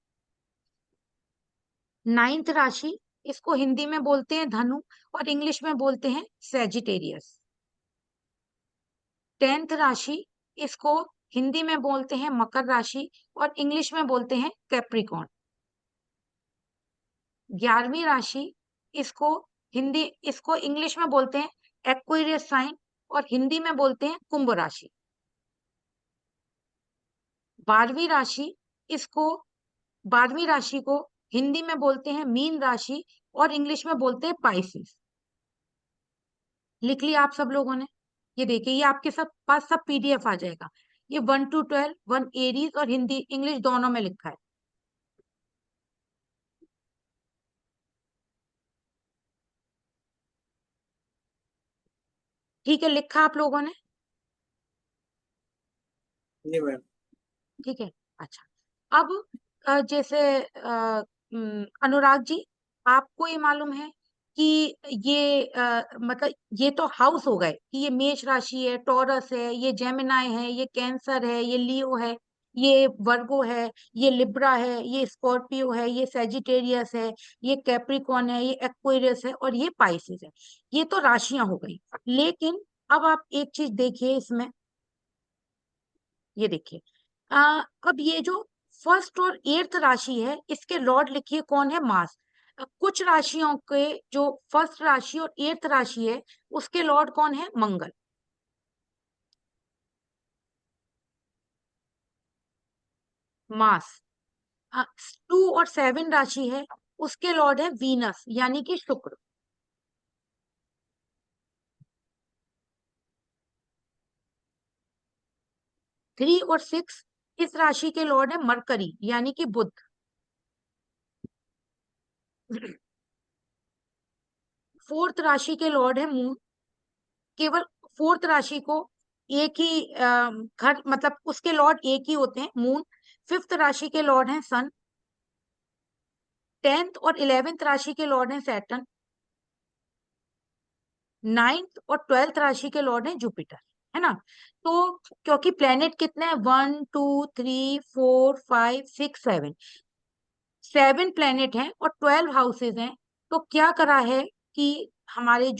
नाइन्थ राशि, इसको हिंदी में बोलते हैं धनु, और इंग्लिश में बोलते हैं सेजिटेरियस। 10th राशि, इसको हिंदी में बोलते हैं मकर राशि, और इंग्लिश में बोलते हैं कैप्रिकॉर्न। 11वीं राशि, इसको इंग्लिश में बोलते हैं एक्वेरियस साइन, और हिंदी में बोलते हैं कुंभ राशि। 12वीं राशि, इसको 12वीं राशि को हिंदी में बोलते हैं मीन राशि, और इंग्लिश में बोलते हैं पाइसिस। लिख लिया आप सब लोगों ने? ये देखिए, ये आपके सब पास सब पीडीएफ आ जाएगा। ये 1 to 12, 1 एरीज और हिंदी इंग्लिश दोनों में लिखा है। ठीक है, लिखा आप लोगों ने? जी मैम। ठीक है, अच्छा। अब जैसे अनुराग जी, आपको ये मालूम है कि ये मतलब ये तो हाउस हो गए कि ये मेष राशि है, टॉरस है, ये जेमिनाई है, ये कैंसर है, ये लियो है, ये वर्गो है, ये लिब्रा है, ये स्कॉर्पियो है, ये सेजिटेरियस है, ये कैप्रिकॉन है, ये एक्वेरियस है और ये पाइसिस है। ये तो राशियां हो गई। लेकिन अब आप एक चीज देखिए इसमें, ये देखिए, अब ये जो फर्स्ट और एर्थ राशि है, इसके लॉर्ड लिखिए कौन है? मार्स। कुछ राशियों के जो फर्स्ट राशि और एर्थ राशि है, उसके लॉर्ड कौन है? मंगल। मार्स। 2 और 7 राशि है, उसके लॉर्ड है वीनस, यानी कि शुक्र। थ्री और 6 इस राशि के लॉर्ड है मरकरी, यानी कि बुध। फोर्थ राशि के लॉर्ड है मून। केवल फोर्थ राशि को एक ही घर, मतलब उसके लॉर्ड एक ही होते हैं, मून। फिफ्थ राशि के लॉर्ड हैं सन। 10th और 11th राशि के लॉर्ड हैं सैटर्न। 9th और 12th राशि के लॉर्ड हैं जुपिटर, है ना? तो क्योंकि प्लेनेट कितने हैं? 1 2 3 4 5 6 7, 7 प्लेनेट हैं और 12 हाउसेज हैं। तो क्या करा है कि हमारे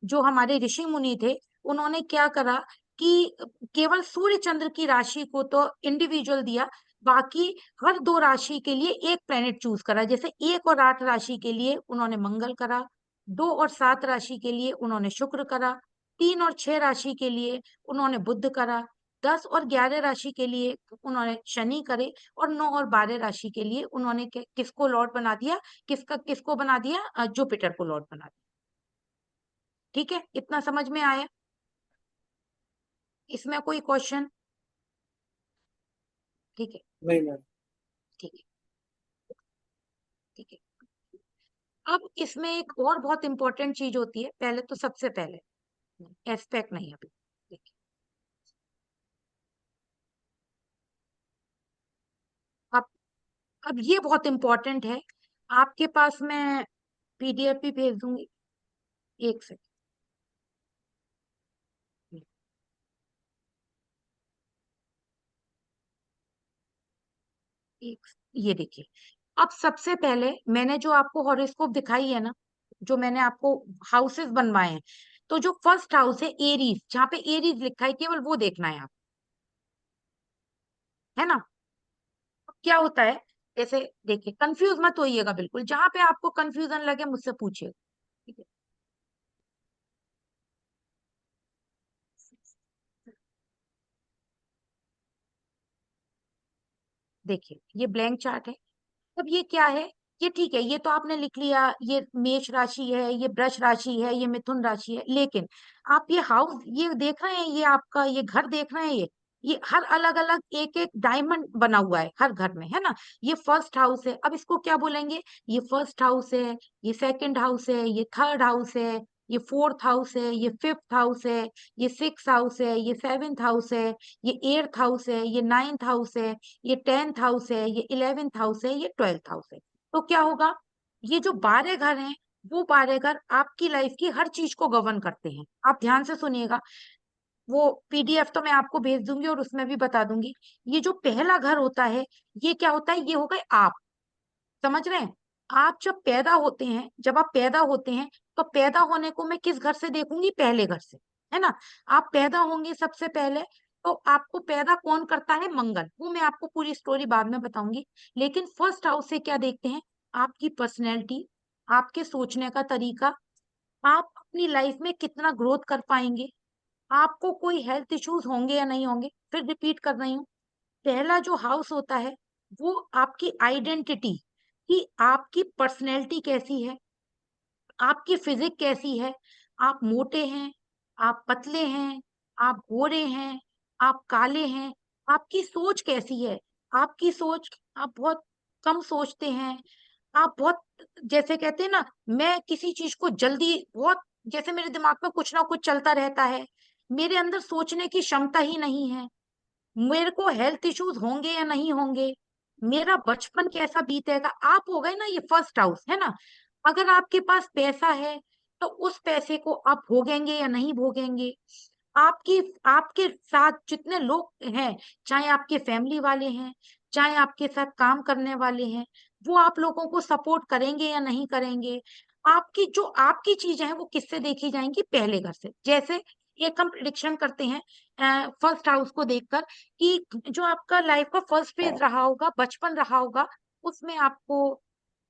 जो हमारे ऋषि मुनि थे, उन्होंने क्या करा कि केवल सूर्य चंद्र की राशि को तो इंडिविजुअल दिया, बाकी हर 2 राशि के लिए एक प्लेनेट चूज करा। जैसे 1 और 8 राशि के लिए उन्होंने मंगल करा, 2 और 7 राशि के लिए उन्होंने शुक्र करा, 3 और 6 राशि के लिए उन्होंने बुध करा, 10 और 11 राशि के लिए उन्होंने शनि करे, और 9 और 12 राशि के लिए उन्होंने किसको लॉर्ड बना दिया? किसको बना दिया? जुपिटर को लॉर्ड बना दिया। ठीक है, इतना समझ में आया? इसमें कोई क्वेश्चन? ठीक है, नहीं मैम। ठीक है, ठीक है। अब इसमें एक और बहुत इंपॉर्टेंट चीज होती है, पहले तो सबसे पहले एस्पेक्ट नहीं अभी देखिए, अब अब ये बहुत इंपॉर्टेंट है। आपके पास मैं पीडीएफ भी भेज दूंगी, एक सेकंड। एक, ये देखिए, अब सबसे पहले मैंने जो आपको हॉरोस्कोप दिखाई है ना, जो मैंने आपको हाउसेस बनवाए हैं, तो जो फर्स्ट हाउस है एरीज, जहाँ पे एरीज लिखा है, केवल वो देखना है आप, है ना? अब क्या होता है, जैसे देखिए, कंफ्यूज मत होइएगा बिल्कुल, जहां पे आपको कंफ्यूजन लगे मुझसे पूछिए, ठीक है? देखिए, ये ब्लैंक चार्ट है। अब ये क्या है? ये ठीक है, ये तो आपने लिख लिया, ये मेष राशि है, ये वृष राशि है, ये मिथुन राशि है, लेकिन आप ये हाउस ये देख रहे हैं, ये आपका ये घर देख रहे हैं, ये हर अलग अलग एक एक डायमंड बना हुआ है हर घर में, है ना? ये फर्स्ट हाउस है, अब इसको क्या बोलेंगे? ये फर्स्ट हाउस है, ये सेकंड हाउस है, ये थर्ड हाउस है, ये फोर्थ हाउस है, ये फिफ्थ हाउस है, ये सिक्स हाउस है, ये सेवेंथ हाउस है, ये एट्थ हाउस है, ये नाइन्थ हाउस है, ये 10th हाउस है, ये 11th हाउस है, ये 12th हाउस है। तो क्या होगा? ये जो 12 घर हैं, वो 12 घर आपकी लाइफ की हर चीज को गवर्न करते हैं। आप ध्यान से सुनिएगा, वो पीडीएफ तो मैं आपको भेज दूंगी और उसमें भी बता दूंगी। ये जो पहला घर होता है, ये क्या होता है? ये हो गए आप, समझ रहे हैं? आप जब पैदा होते हैं, जब आप पैदा होते हैं, तो पैदा होने को मैं किस घर से देखूंगी? पहले घर से, है ना? आप पैदा होंगे सबसे पहले, तो आपको पैदा कौन करता है? मंगल। वो मैं आपको पूरी स्टोरी बाद में बताऊंगी, लेकिन फर्स्ट हाउस से क्या देखते हैं? आपकी पर्सनैलिटी, आपके सोचने का तरीका, आप अपनी लाइफ में कितना ग्रोथ कर पाएंगे, आपको कोई हेल्थ इश्यूज होंगे या नहीं होंगे। फिर रिपीट कर रही हूँ, पहला जो हाउस होता है, वो आपकी आइडेंटिटी, कि आपकी पर्सनैलिटी कैसी है, आपकी फिजिक कैसी है, आप मोटे हैं, आप पतले हैं, आप गोरे हैं, आप काले हैं, आपकी सोच कैसी है? आपकी सोच, आप बहुत कम सोचते हैं, आप बहुत, जैसे कहते हैं ना, मैं किसी चीज को जल्दी बहुत, जैसे मेरे दिमाग में कुछ ना कुछ चलता रहता है, मेरे अंदर सोचने की क्षमता ही नहीं है, मेरे को हेल्थ इश्यूज होंगे या नहीं होंगे, मेरा बचपन कैसा बीतेगा। आप हो गए ना ये फर्स्ट हाउस, है ना? अगर आपके पास पैसा है तो उस पैसे को आप भोगेंगे या नहीं भोगेंगे। आपकी आपके साथ जितने लोग हैं, चाहे आपके फैमिली वाले हैं, चाहे आपके साथ काम करने वाले हैं, वो आप लोगों को सपोर्ट करेंगे या नहीं करेंगे। आपकी जो आपकी चीजें हैं वो किससे देखी जाएंगी? पहले घर से। जैसे एक हम प्रिडिक्शन करते हैं फर्स्ट हाउस को देखकर, कि जो आपका लाइफ का फर्स्ट फेज रहा होगा, बचपन रहा होगा, उसमें आपको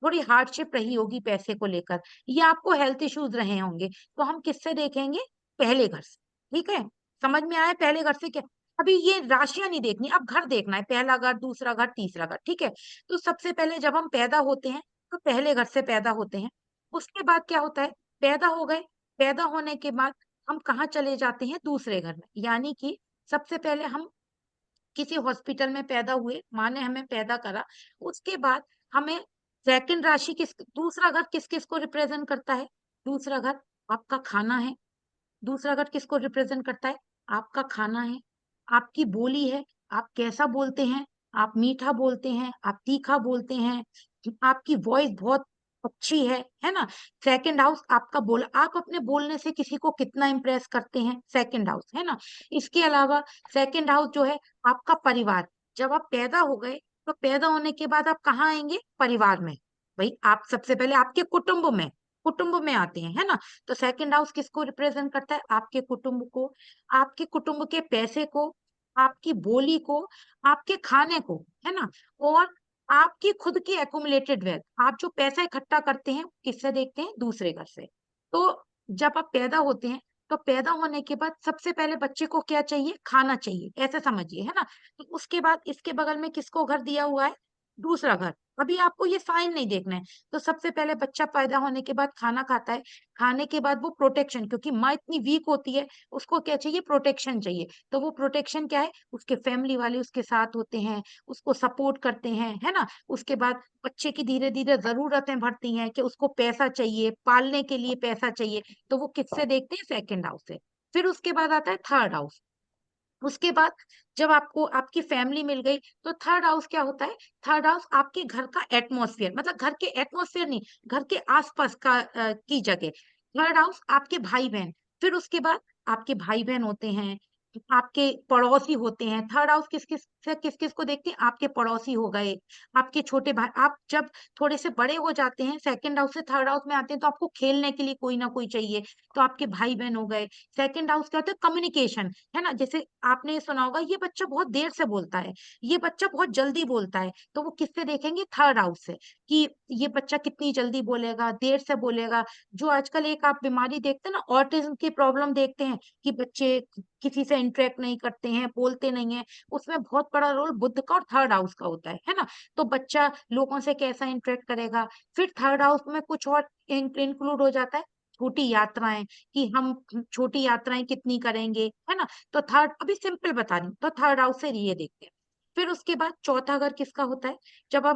थोड़ी हार्डशिप रही होगी पैसे को लेकर, या आपको हेल्थ इश्यूज रहे होंगे, तो हम किससे देखेंगे? पहले घर से। ठीक है, समझ में आया? पहले घर से क्या, अभी ये राशियां नहीं देखनी, अब घर देखना है, पहला घर, दूसरा घर, तीसरा घर। ठीक है, तो सबसे पहले जब हम पैदा होते हैं तो पहले घर से पैदा होते हैं। उसके बाद क्या होता है? पैदा हो गए, पैदा होने के बाद हम कहाँ चले जाते हैं? दूसरे घर में। यानी कि सबसे पहले हम किसी हॉस्पिटल में पैदा हुए, माँ ने हमें पैदा करा, उसके बाद हमें सेकंड राशि दूसरा घर किस किस को रिप्रेजेंट करता है? दूसरा घर आपका खाना है। दूसरा घर किसको रिप्रेजेंट करता है? आपका खाना है, आपकी बोली है, आप कैसा बोलते हैं, आप मीठा बोलते हैं, आप तीखा बोलते हैं, आपकी वॉइस बहुत अच्छी है ना? सेकंड हाउस आपका बोल, आप अपने बोलने से किसी को कितना इम्प्रेस करते हैं, सेकंड हाउस, है ना? इसके अलावा सेकंड हाउस जो है आपका परिवार। जब आप पैदा हो गए तो पैदा होने के बाद आप कहाँ आएंगे? परिवार में। भाई आप सबसे पहले आपके कुटुंब में आते हैं, है ना? तो सेकंड हाउस किसको रिप्रेजेंट करता है? आपके कुटुंब को, आपके कुटुंब के पैसे को, आपकी बोली को, आपके खाने को, है ना? और आपकी खुद की एक्युमुलेटेड वेल्थ, आप जो पैसा इकट्ठा करते हैं किससे देखते हैं? दूसरे घर से। तो जब आप पैदा होते हैं तो पैदा होने के बाद सबसे पहले बच्चे को क्या चाहिए? खाना चाहिए, ऐसे समझिए, है ना? तो उसके बाद इसके बगल में किसको घर दिया हुआ है? दूसरा घर। अभी आपको ये साइन नहीं देखना है। तो सबसे पहले बच्चा पैदा होने के बाद खाना खाता है, खाने के बाद वो प्रोटेक्शन, क्योंकि माँ इतनी वीक होती है, उसको क्या चाहिए? प्रोटेक्शन चाहिए। तो वो प्रोटेक्शन क्या है? उसके फैमिली वाले उसके साथ होते हैं, उसको सपोर्ट करते हैं, है ना? उसके बाद बच्चे की धीरे धीरे जरूरतें बढ़ती हैं कि उसको पैसा चाहिए, पालने के लिए पैसा चाहिए, तो वो किससे देखते हैं? सेकंड हाउस से। फिर उसके बाद आता है थर्ड हाउस। उसके बाद जब आपको आपकी फैमिली मिल गई तो थर्ड हाउस क्या होता है? थर्ड हाउस आपके घर का एटमॉस्फेयर, मतलब घर के एटमॉस्फेयर नहीं, घर के आसपास का की जगह। थर्ड हाउस आपके भाई बहन। फिर उसके बाद आपके भाई बहन होते हैं, आपके पड़ोसी होते हैं। थर्ड हाउस किस किस को देखते हैं? आपके पड़ोसी हो गए, आपके छोटे भाई। आप जब थोड़े से बड़े हो जाते हैं, सेकंड हाउस से थर्ड हाउस में आते हैं, तो आपको खेलने के लिए कोई ना कोई चाहिए, तो आपके भाई बहन हो गए। सेकंड हाउस क्या होता है? कम्युनिकेशन, है ना? जैसे आपने ये सुना होगा, ये बच्चा बहुत देर से बोलता है, ये बच्चा बहुत जल्दी बोलता है, तो वो किससे देखेंगे? थर्ड हाउस से, कि ये बच्चा कितनी जल्दी बोलेगा, देर से बोलेगा। जो आजकल एक आप बीमारी देखते हैं ना, ऑटिज्म की प्रॉब्लम देखते हैं, कि बच्चे किसी से इंटरेक्ट नहीं करते हैं, बोलते नहीं है, उसमें बहुत बड़ा रोल बुध का और थर्ड हाउस का होता है ना? तो बच्चा लोगों से कैसा इंटरेक्ट करेगा। फिर थर्ड हाउस में कुछ और इंक्लूड हो जाता है, छोटी यात्राएं, कि हम छोटी यात्राएं कितनी करेंगे, है ना? तो थर्ड, अभी सिंपल बता रही हूँ, तो थर्ड हाउस से ये देखते हैं। फिर उसके बाद चौथा घर किसका होता है? जब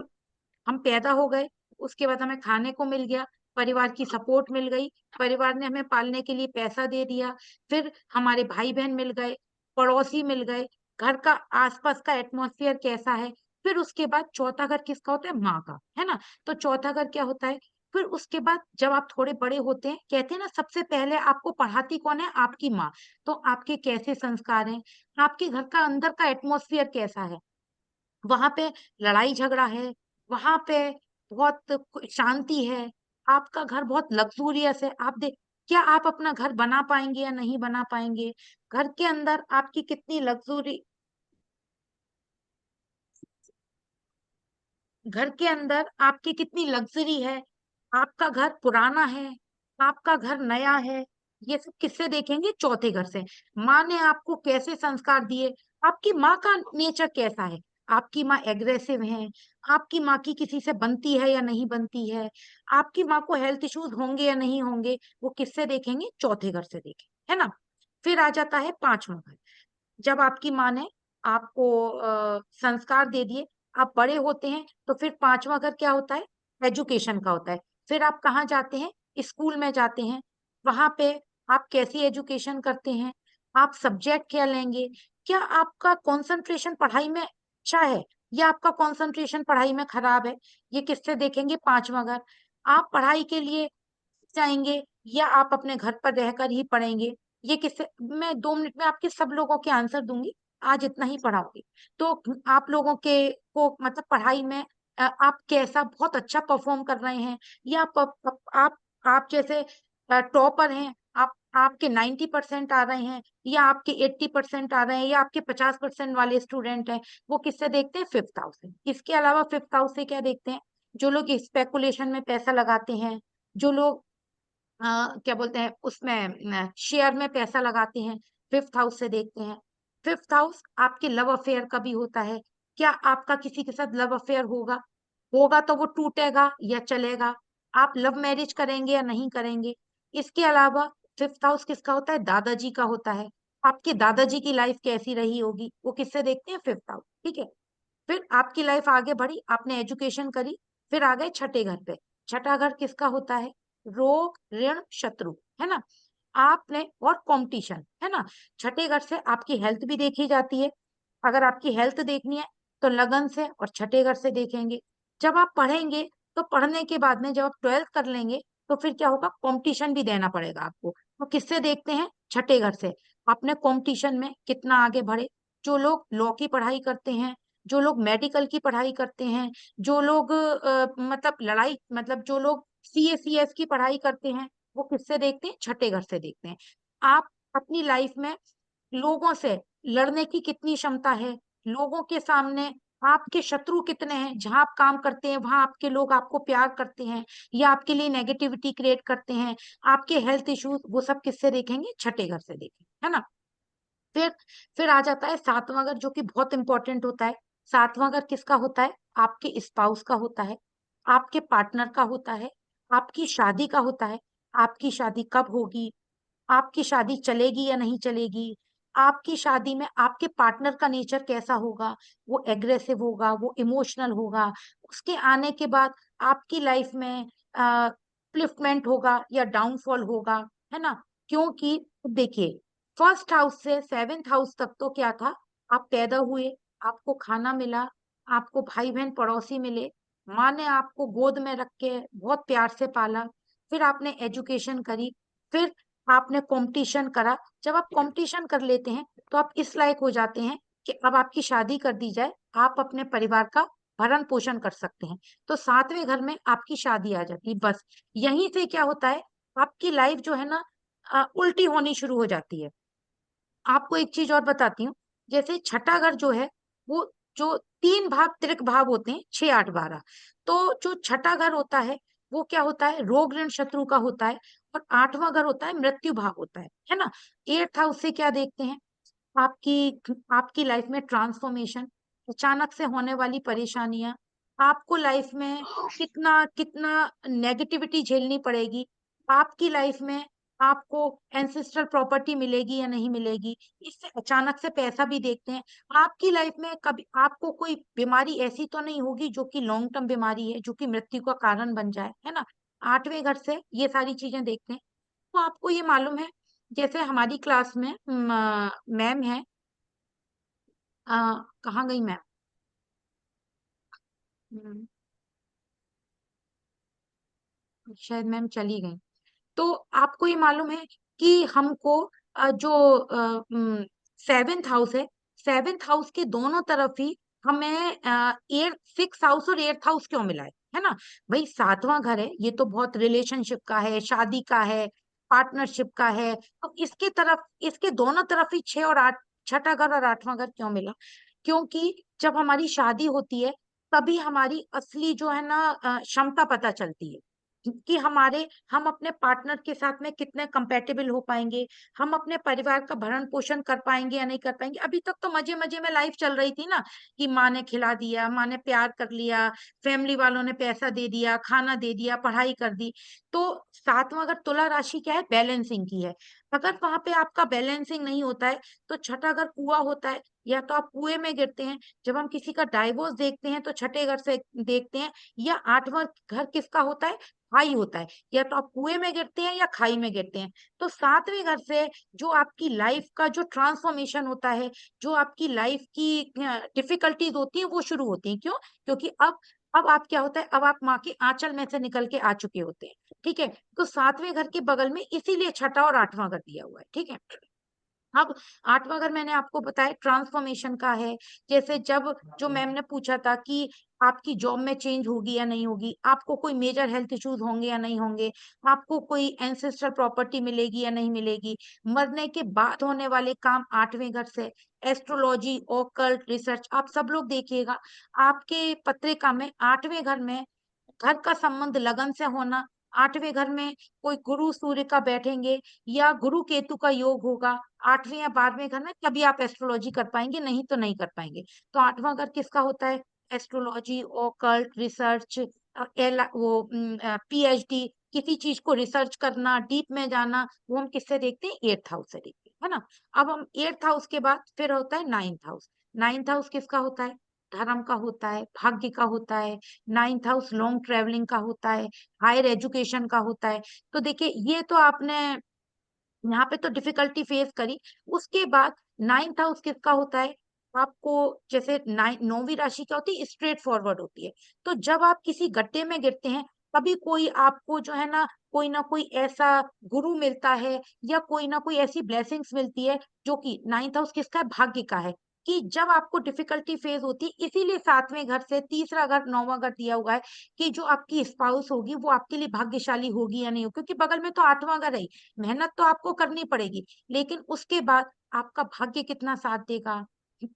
हम पैदा हो गए, उसके बाद हमें खाने को मिल गया, परिवार की सपोर्ट मिल गई, परिवार ने हमें पालने के लिए पैसा दे दिया, फिर हमारे भाई बहन मिल गए, पड़ोसी मिल गए, घर का आसपास का एटमॉस्फेयर कैसा है। फिर उसके बाद चौथा घर किसका होता है? माँ का, है ना? तो चौथा घर क्या होता है? फिर उसके बाद जब आप थोड़े बड़े होते हैं, कहते हैं ना, सबसे पहले आपको पढ़ाती कौन है? आपकी माँ। तो आपके कैसे संस्कार हैं, आपके घर का अंदर का एटमॉस्फेयर कैसा है, वहां पे लड़ाई झगड़ा है, वहां पे बहुत शांति है, आपका घर बहुत लग्जूरियस है, आप देख, क्या आप अपना घर बना पाएंगे या नहीं बना पाएंगे? घर के अंदर आपकी कितनी लग्जूरी, घर के अंदर आपकी कितनी लग्जरी है, आपका घर पुराना है, आपका घर नया है, ये सब किससे देखेंगे? चौथे घर से। माँ ने आपको कैसे संस्कार दिए, आपकी माँ का नेचर कैसा है, आपकी माँ एग्रेसिव है, आपकी माँ की किसी से बनती है या नहीं बनती है, आपकी माँ को हेल्थ इश्यूज होंगे या नहीं होंगे, वो किससे देखेंगे? चौथे घर से देखेंगे, है ना। फिर आ जाता है पांचवा घर। जब आपकी माँ ने आपको संस्कार दे दिए, आप बड़े होते हैं, तो फिर पांचवा घर क्या होता है? एजुकेशन का होता है। फिर आप कहाँ जाते हैं? स्कूल में जाते हैं। वहां पे आप कैसी एजुकेशन करते हैं? आप सब्जेक्ट क्या लेंगे? क्या आपका कंसंट्रेशन पढ़ाई में अच्छा है या आपका कंसंट्रेशन पढ़ाई में खराब है? ये किससे देखेंगे? पांचवा घर। आप पढ़ाई के लिए जाएंगे या आप अपने घर पर रहकर ही पढ़ेंगे? ये किससे? मैं 2 मिनट में आपके सब लोगों के आंसर दूंगी, आज इतना ही पढ़ाऊंगी। तो आप लोगों के को मतलब पढ़ाई में आप कैसा बहुत अच्छा परफॉर्म कर रहे हैं, या आप जैसे टॉपर हैं, आप आपके 90% आ रहे हैं, या आपके 80% आ रहे हैं, या आपके 50% वाले स्टूडेंट हैं, वो किससे देखते हैं? फिफ्थ हाउस से। इसके अलावा फिफ्थ हाउस से क्या देखते हैं? जो लोग स्पेकुलेशन में पैसा लगाते हैं, जो लोग क्या बोलते हैं उसमें शेयर में पैसा लगाते हैं, फिफ्थ हाउस से देखते हैं। फिफ्थ हाउस आपके लव अफेयर का भी होता है। क्या आपका किसी के साथ लव अफेयर होगा? होगा तो वो टूटेगा या चलेगा? आप लव मैरिज करेंगे या नहीं करेंगे? इसके अलावा फिफ्थ हाउस किसका होता है? दादाजी का होता है। आपके दादाजी की लाइफ कैसी रही होगी, वो किससे देखते हैं? Fifth house. ठीक है। फिर आपकी लाइफ आगे बढ़ी, आपने एजुकेशन करी, फिर आ गए छठे घर पे। छठा घर किसका होता है? रोग, ऋण, शत्रु, है ना। आपने और कंपटीशन, है ना। छठे घर से आपकी हेल्थ भी देखी जाती है। अगर आपकी हेल्थ देखनी है तो लगन से और छठे घर से देखेंगे। जब आप पढ़ेंगे तो पढ़ने के बाद में जब आप 12th कर लेंगे तो फिर क्या होगा? कंपटीशन भी देना पड़ेगा आपको, तो किससे देखते हैं? छठे घर से। आपने कंपटीशन में कितना आगे बढ़े? जो लोग लॉ की पढ़ाई करते हैं, जो लोग मेडिकल की पढ़ाई करते हैं, जो लोग मतलब लड़ाई मतलब जो लोग CA CS की पढ़ाई करते हैं, वो किससे देखते हैं? छठे घर से देखते हैं। आप अपनी लाइफ में लोगों से लड़ने की कितनी क्षमता है, लोगों के सामने आपके शत्रु कितने हैं, जहां आप काम करते हैं वहां आपके लोग आपको प्यार करते हैं या आपके लिए नेगेटिविटी क्रिएट करते हैं, आपके हेल्थ इश्यूज, वो सब किससे देखेंगे? छठे घर से देखेंगे, है ना। फिर फिर आ जाता है सातवां घर, जो कि बहुत इंपॉर्टेंट होता है। सातवां घर किसका होता है? आपके स्पाउस का होता है, आपके पार्टनर का होता है, आपकी शादी का होता है। आपकी शादी कब होगी? आपकी शादी चलेगी या नहीं चलेगी? आपकी शादी में आपके पार्टनर का नेचर कैसा होगा? वो एग्रेसिव होगा, वो इमोशनल होगा? उसके आने के बाद आपकी लाइफ में अपलिफ्टमेंट होगा या डाउनफॉल होगा, है ना। क्योंकि देखिए, फर्स्ट हाउस से सेवेंथ हाउस तक तो क्या था? आप पैदा हुए, आपको खाना मिला, आपको भाई बहन पड़ोसी मिले, माँ ने आपको गोद में रख के बहुत प्यार से पाला, फिर आपने एजुकेशन करी, फिर आपने कंपटीशन करा। जब आप कंपटीशन कर लेते हैं तो आप इस लायक हो जाते हैं कि अब आपकी शादी कर दी जाए, आप अपने परिवार का भरण पोषण कर सकते हैं। तो सातवें घर में आपकी शादी आ जाती है। बस यहीं से क्या होता है? आपकी लाइफ जो है ना उल्टी होनी शुरू हो जाती है। आपको एक चीज और बताती हूँ। जैसे छठा घर जो है, वो जो 3 भाव त्रिक भाव होते हैं, 6, 8, 12। तो जो छठा घर होता है वो क्या होता है? रोग, ऋण, शत्रु का होता है। और 8वां घर होता है मृत्यु भाव होता है ना। 8th हाउस से क्या देखते हैं? आपकी आपकी लाइफ में ट्रांसफॉर्मेशन, अचानक से होने वाली परेशानियां, आपको लाइफ में कितना कितना नेगेटिविटी झेलनी पड़ेगी, आपकी लाइफ में आपको एंसेस्ट्रल प्रॉपर्टी मिलेगी या नहीं मिलेगी, इससे अचानक से पैसा भी देखते हैं। आपकी लाइफ में कभी आपको कोई बीमारी ऐसी तो नहीं होगी जो कि लॉन्ग टर्म बीमारी है, जो कि मृत्यु का कारण बन जाए, है ना। 8वें घर से ये सारी चीजें देखते हैं। तो आपको ये मालूम है, जैसे हमारी क्लास में मैम है, कहाँ गई मैम? हम्म, शायद मैम चली गई। तो आपको ये मालूम है कि हमको जो सेवेंथ हाउस है, सेवेंथ हाउस के दोनों तरफ ही हमें एट सिक्स हाउस और 8th हाउस क्यों मिला है ना। भाई 7वां घर है, ये तो बहुत रिलेशनशिप का है, शादी का है, पार्टनरशिप का है। तो इसके तरफ, इसके दोनों तरफ ही 6 और 8, छठा घर और 8वां घर क्यों मिला? क्योंकि जब हमारी शादी होती है तभी हमारी असली जो है ना क्षमता पता चलती है। कि हम अपने पार्टनर के साथ में कितने कंपेटेबल हो पाएंगे, हम अपने परिवार का भरण पोषण कर पाएंगे या नहीं कर पाएंगे। अभी तक तो मजे मजे में लाइफ चल रही थी ना, कि माँ ने खिला दिया, माँ ने प्यार कर लिया, फैमिली वालों ने पैसा दे दिया, खाना दे दिया, पढ़ाई कर दी। तो सातवां अगर तुला राशि क्या है, बैलेंसिंग की है। अगर वहां पे आपका बैलेंसिंग नहीं होता है तो छठा घर कुआं होता है, या तो आप कुएं में गिरते हैं। जब हम किसी का डाइवोर्स देखते हैं तो छठे घर से देखते हैं, या आठवां घर किसका होता है, खाई होता है। या तो आप कुएं में गिरते हैं या खाई में गिरते हैं। तो सातवें घर से जो आपकी लाइफ का जो ट्रांसफॉर्मेशन होता है, जो आपकी लाइफ की डिफिकल्टीज होती है, वो शुरू होती हैं। क्यों? क्योंकि अब आप क्या होता है, अब आप माँ के आंचल में से निकल के आ चुके होते हैं। ठीक है, तो सातवें घर के बगल में इसीलिए छठा और आठवां घर दिया हुआ है। ठीक है, अब आठवां घर मैंने आपको बताया ट्रांसफॉर्मेशन का है। जैसे जब जो मैम ने पूछा था कि आपकी जॉब में चेंज होगी या नहीं होगी, आपको कोई मेजर हेल्थ इश्यूज होंगे या नहीं होंगे, आपको कोई एंसेस्ट्रल प्रॉपर्टी मिलेगी या नहीं मिलेगी, मरने के बाद होने वाले काम आठवें घर से। एस्ट्रोलॉजी, ऑकल्ट रिसर्च, आप सब लोग देखिएगा आपके पत्रिका में आठवें घर में घर का संबंध लगन से होना, आठवें घर में कोई गुरु सूर्य का बैठेंगे या गुरु केतु का योग होगा आठवें या 12वें घर में, तभी आप एस्ट्रोलॉजी कर पाएंगे, नहीं तो नहीं कर पाएंगे। तो आठवां घर किसका होता है, एस्ट्रोलॉजी, ऑकल्ट रिसर्च, वो पीएचडी, किसी चीज को रिसर्च करना, डीप में जाना, वो हम किससे देखते हैं, 8th हाउस से देखते हैं, है ना। अब हम 8th हाउस के बाद फिर होता है 9th हाउस। 9th हाउस किसका होता है, धर्म का होता है, भाग्य का होता है। 9th हाउस लॉन्ग ट्रेवलिंग का होता है, हायर एजुकेशन का होता है। तो देखिए ये तो आपने यहाँ पे तो डिफिकल्टी फेस करी। उसके बाद 9th हाउस किसका होता है, आपको जैसे 9वीं राशि क्या होती है, स्ट्रेट फॉरवर्ड होती है। तो जब आप किसी गड्ढे में गिरते हैं, कभी कोई आपको जो है ना कोई ऐसा गुरु मिलता है, या कोई ना कोई ऐसी ब्लेसिंग्स मिलती है, जो कि 9th हाउस किसका है, भाग्य का है। कि जब आपको डिफिकल्टी फेस होती है, इसीलिए सातवें घर से तीसरा घर, नौवां घर दिया हुआ है, कि जो आपकी स्पाउस होगी वो आपके लिए भाग्यशाली होगी या नहीं होगी, क्योंकि बगल में तो आठवां घर है। मेहनत तो आपको करनी पड़ेगी, लेकिन उसके बाद आपका भाग्य कितना साथ देगा,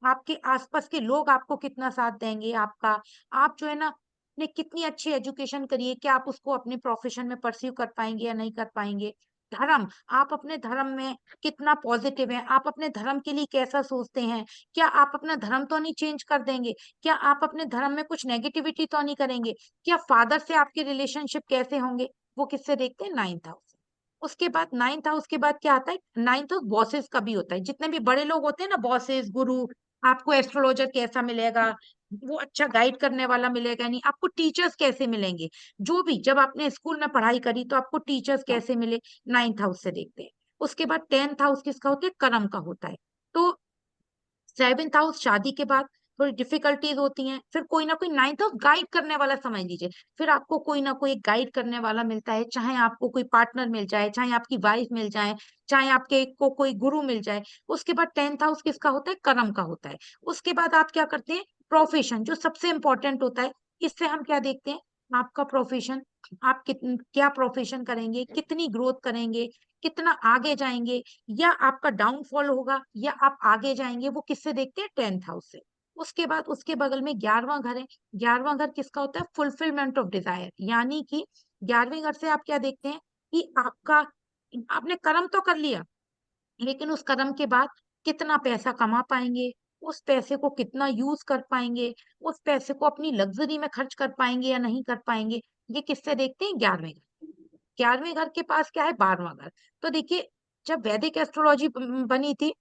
आपके आसपास के लोग आपको कितना साथ देंगे, आपका आप जो है ना ने कितनी अच्छी एजुकेशन करिए, क्या आप उसको अपने प्रोफेशन में परस्यू कर पाएंगे या नहीं कर पाएंगे। धर्म, आप अपने धर्म में कितना पॉजिटिव है, आप अपने धर्म के लिए कैसा सोचते हैं, क्या आप अपना धर्म तो नहीं चेंज कर देंगे, क्या आप अपने धर्म में कुछ नेगेटिविटी तो नहीं करेंगे, क्या फादर से आपके रिलेशनशिप कैसे होंगे, वो किससे देखते हैं, 9th हाउस। उसके बाद 9th हाउस के बाद क्या आता है, 9th हाउस बॉसेस का भी होता है। जितने भी बड़े लोग होते हैं ना, बॉसेस, गुरु, आपको एस्ट्रोलॉजर कैसा मिलेगा, वो अच्छा गाइड करने वाला मिलेगा नहीं, आपको टीचर्स कैसे मिलेंगे, जो भी जब आपने स्कूल में पढ़ाई करी तो आपको टीचर्स कैसे मिले, 9th हाउस से देखते हैं। उसके बाद 10th हाउस किसका होता है, कर्म का होता है। तो 7th हाउस शादी के बाद थोड़ी डिफिकल्टीज होती हैं, फिर कोई ना कोई 9th हाउस गाइड करने वाला समझ लीजिए, फिर आपको कोई ना कोई गाइड करने वाला मिलता है, चाहे आपको कोई पार्टनर मिल जाए, चाहे आपकी वाइफ मिल जाए, चाहे आपके को कोई गुरु मिल जाए। उसके बाद 10th हाउस किसका होता है, कर्म का होता है। उसके बाद आप क्या करते हैं, प्रोफेशन, जो सबसे इंपॉर्टेंट होता है। इससे हम क्या देखते हैं, आपका प्रोफेशन, आप क्या प्रोफेशन करेंगे, कितनी ग्रोथ करेंगे, कितना आगे जाएंगे, या आपका डाउनफॉल होगा या आप आगे जाएंगे, वो किससे देखते हैं, 10th हाउस से। उसके बाद उसके बगल में 11वां घर है। 11वां घर किसका होता है, फुलफिलमेंट ऑफ डिजायर, यानी कि 11वें घर से आप क्या देखते हैं कि आपने कर्म तो कर लिया, लेकिन उस कर्म के बाद कितना पैसा कमा पाएंगे, उस पैसे को कितना यूज कर पाएंगे, उस पैसे को अपनी लग्जरी में खर्च कर पाएंगे या नहीं कर पाएंगे, ये किससे देखते हैं, 11वें घर। 11वें घर के पास क्या है, 12वां घर। तो देखिए जब वैदिक एस्ट्रोलॉजी बनी थी,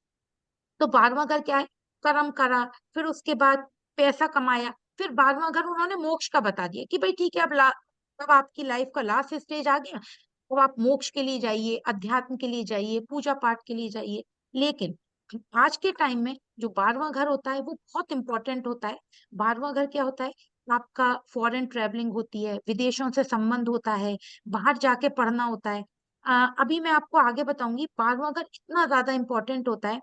तो 12वां घर क्या है, कर्म करा, फिर उसके बाद पैसा कमाया, फिर 12वां घर उन्होंने मोक्ष का बता दिया कि भाई ठीक है, अब आपकी लाइफ का लास्ट स्टेज आ गया, अब आप मोक्ष के लिए जाइए, अध्यात्म के लिए जाइए, पूजा पाठ के लिए जाइए। लेकिन आज के टाइम में जो 12वां घर होता है वो बहुत इंपॉर्टेंट होता है। 12वां घर क्या होता है, आपका फॉरेन ट्रेवलिंग होती है, विदेशों से संबंध होता है, बाहर जाके पढ़ना होता है। अभी मैं आपको आगे बताऊंगी, 12वां घर इतना ज्यादा इंपॉर्टेंट होता है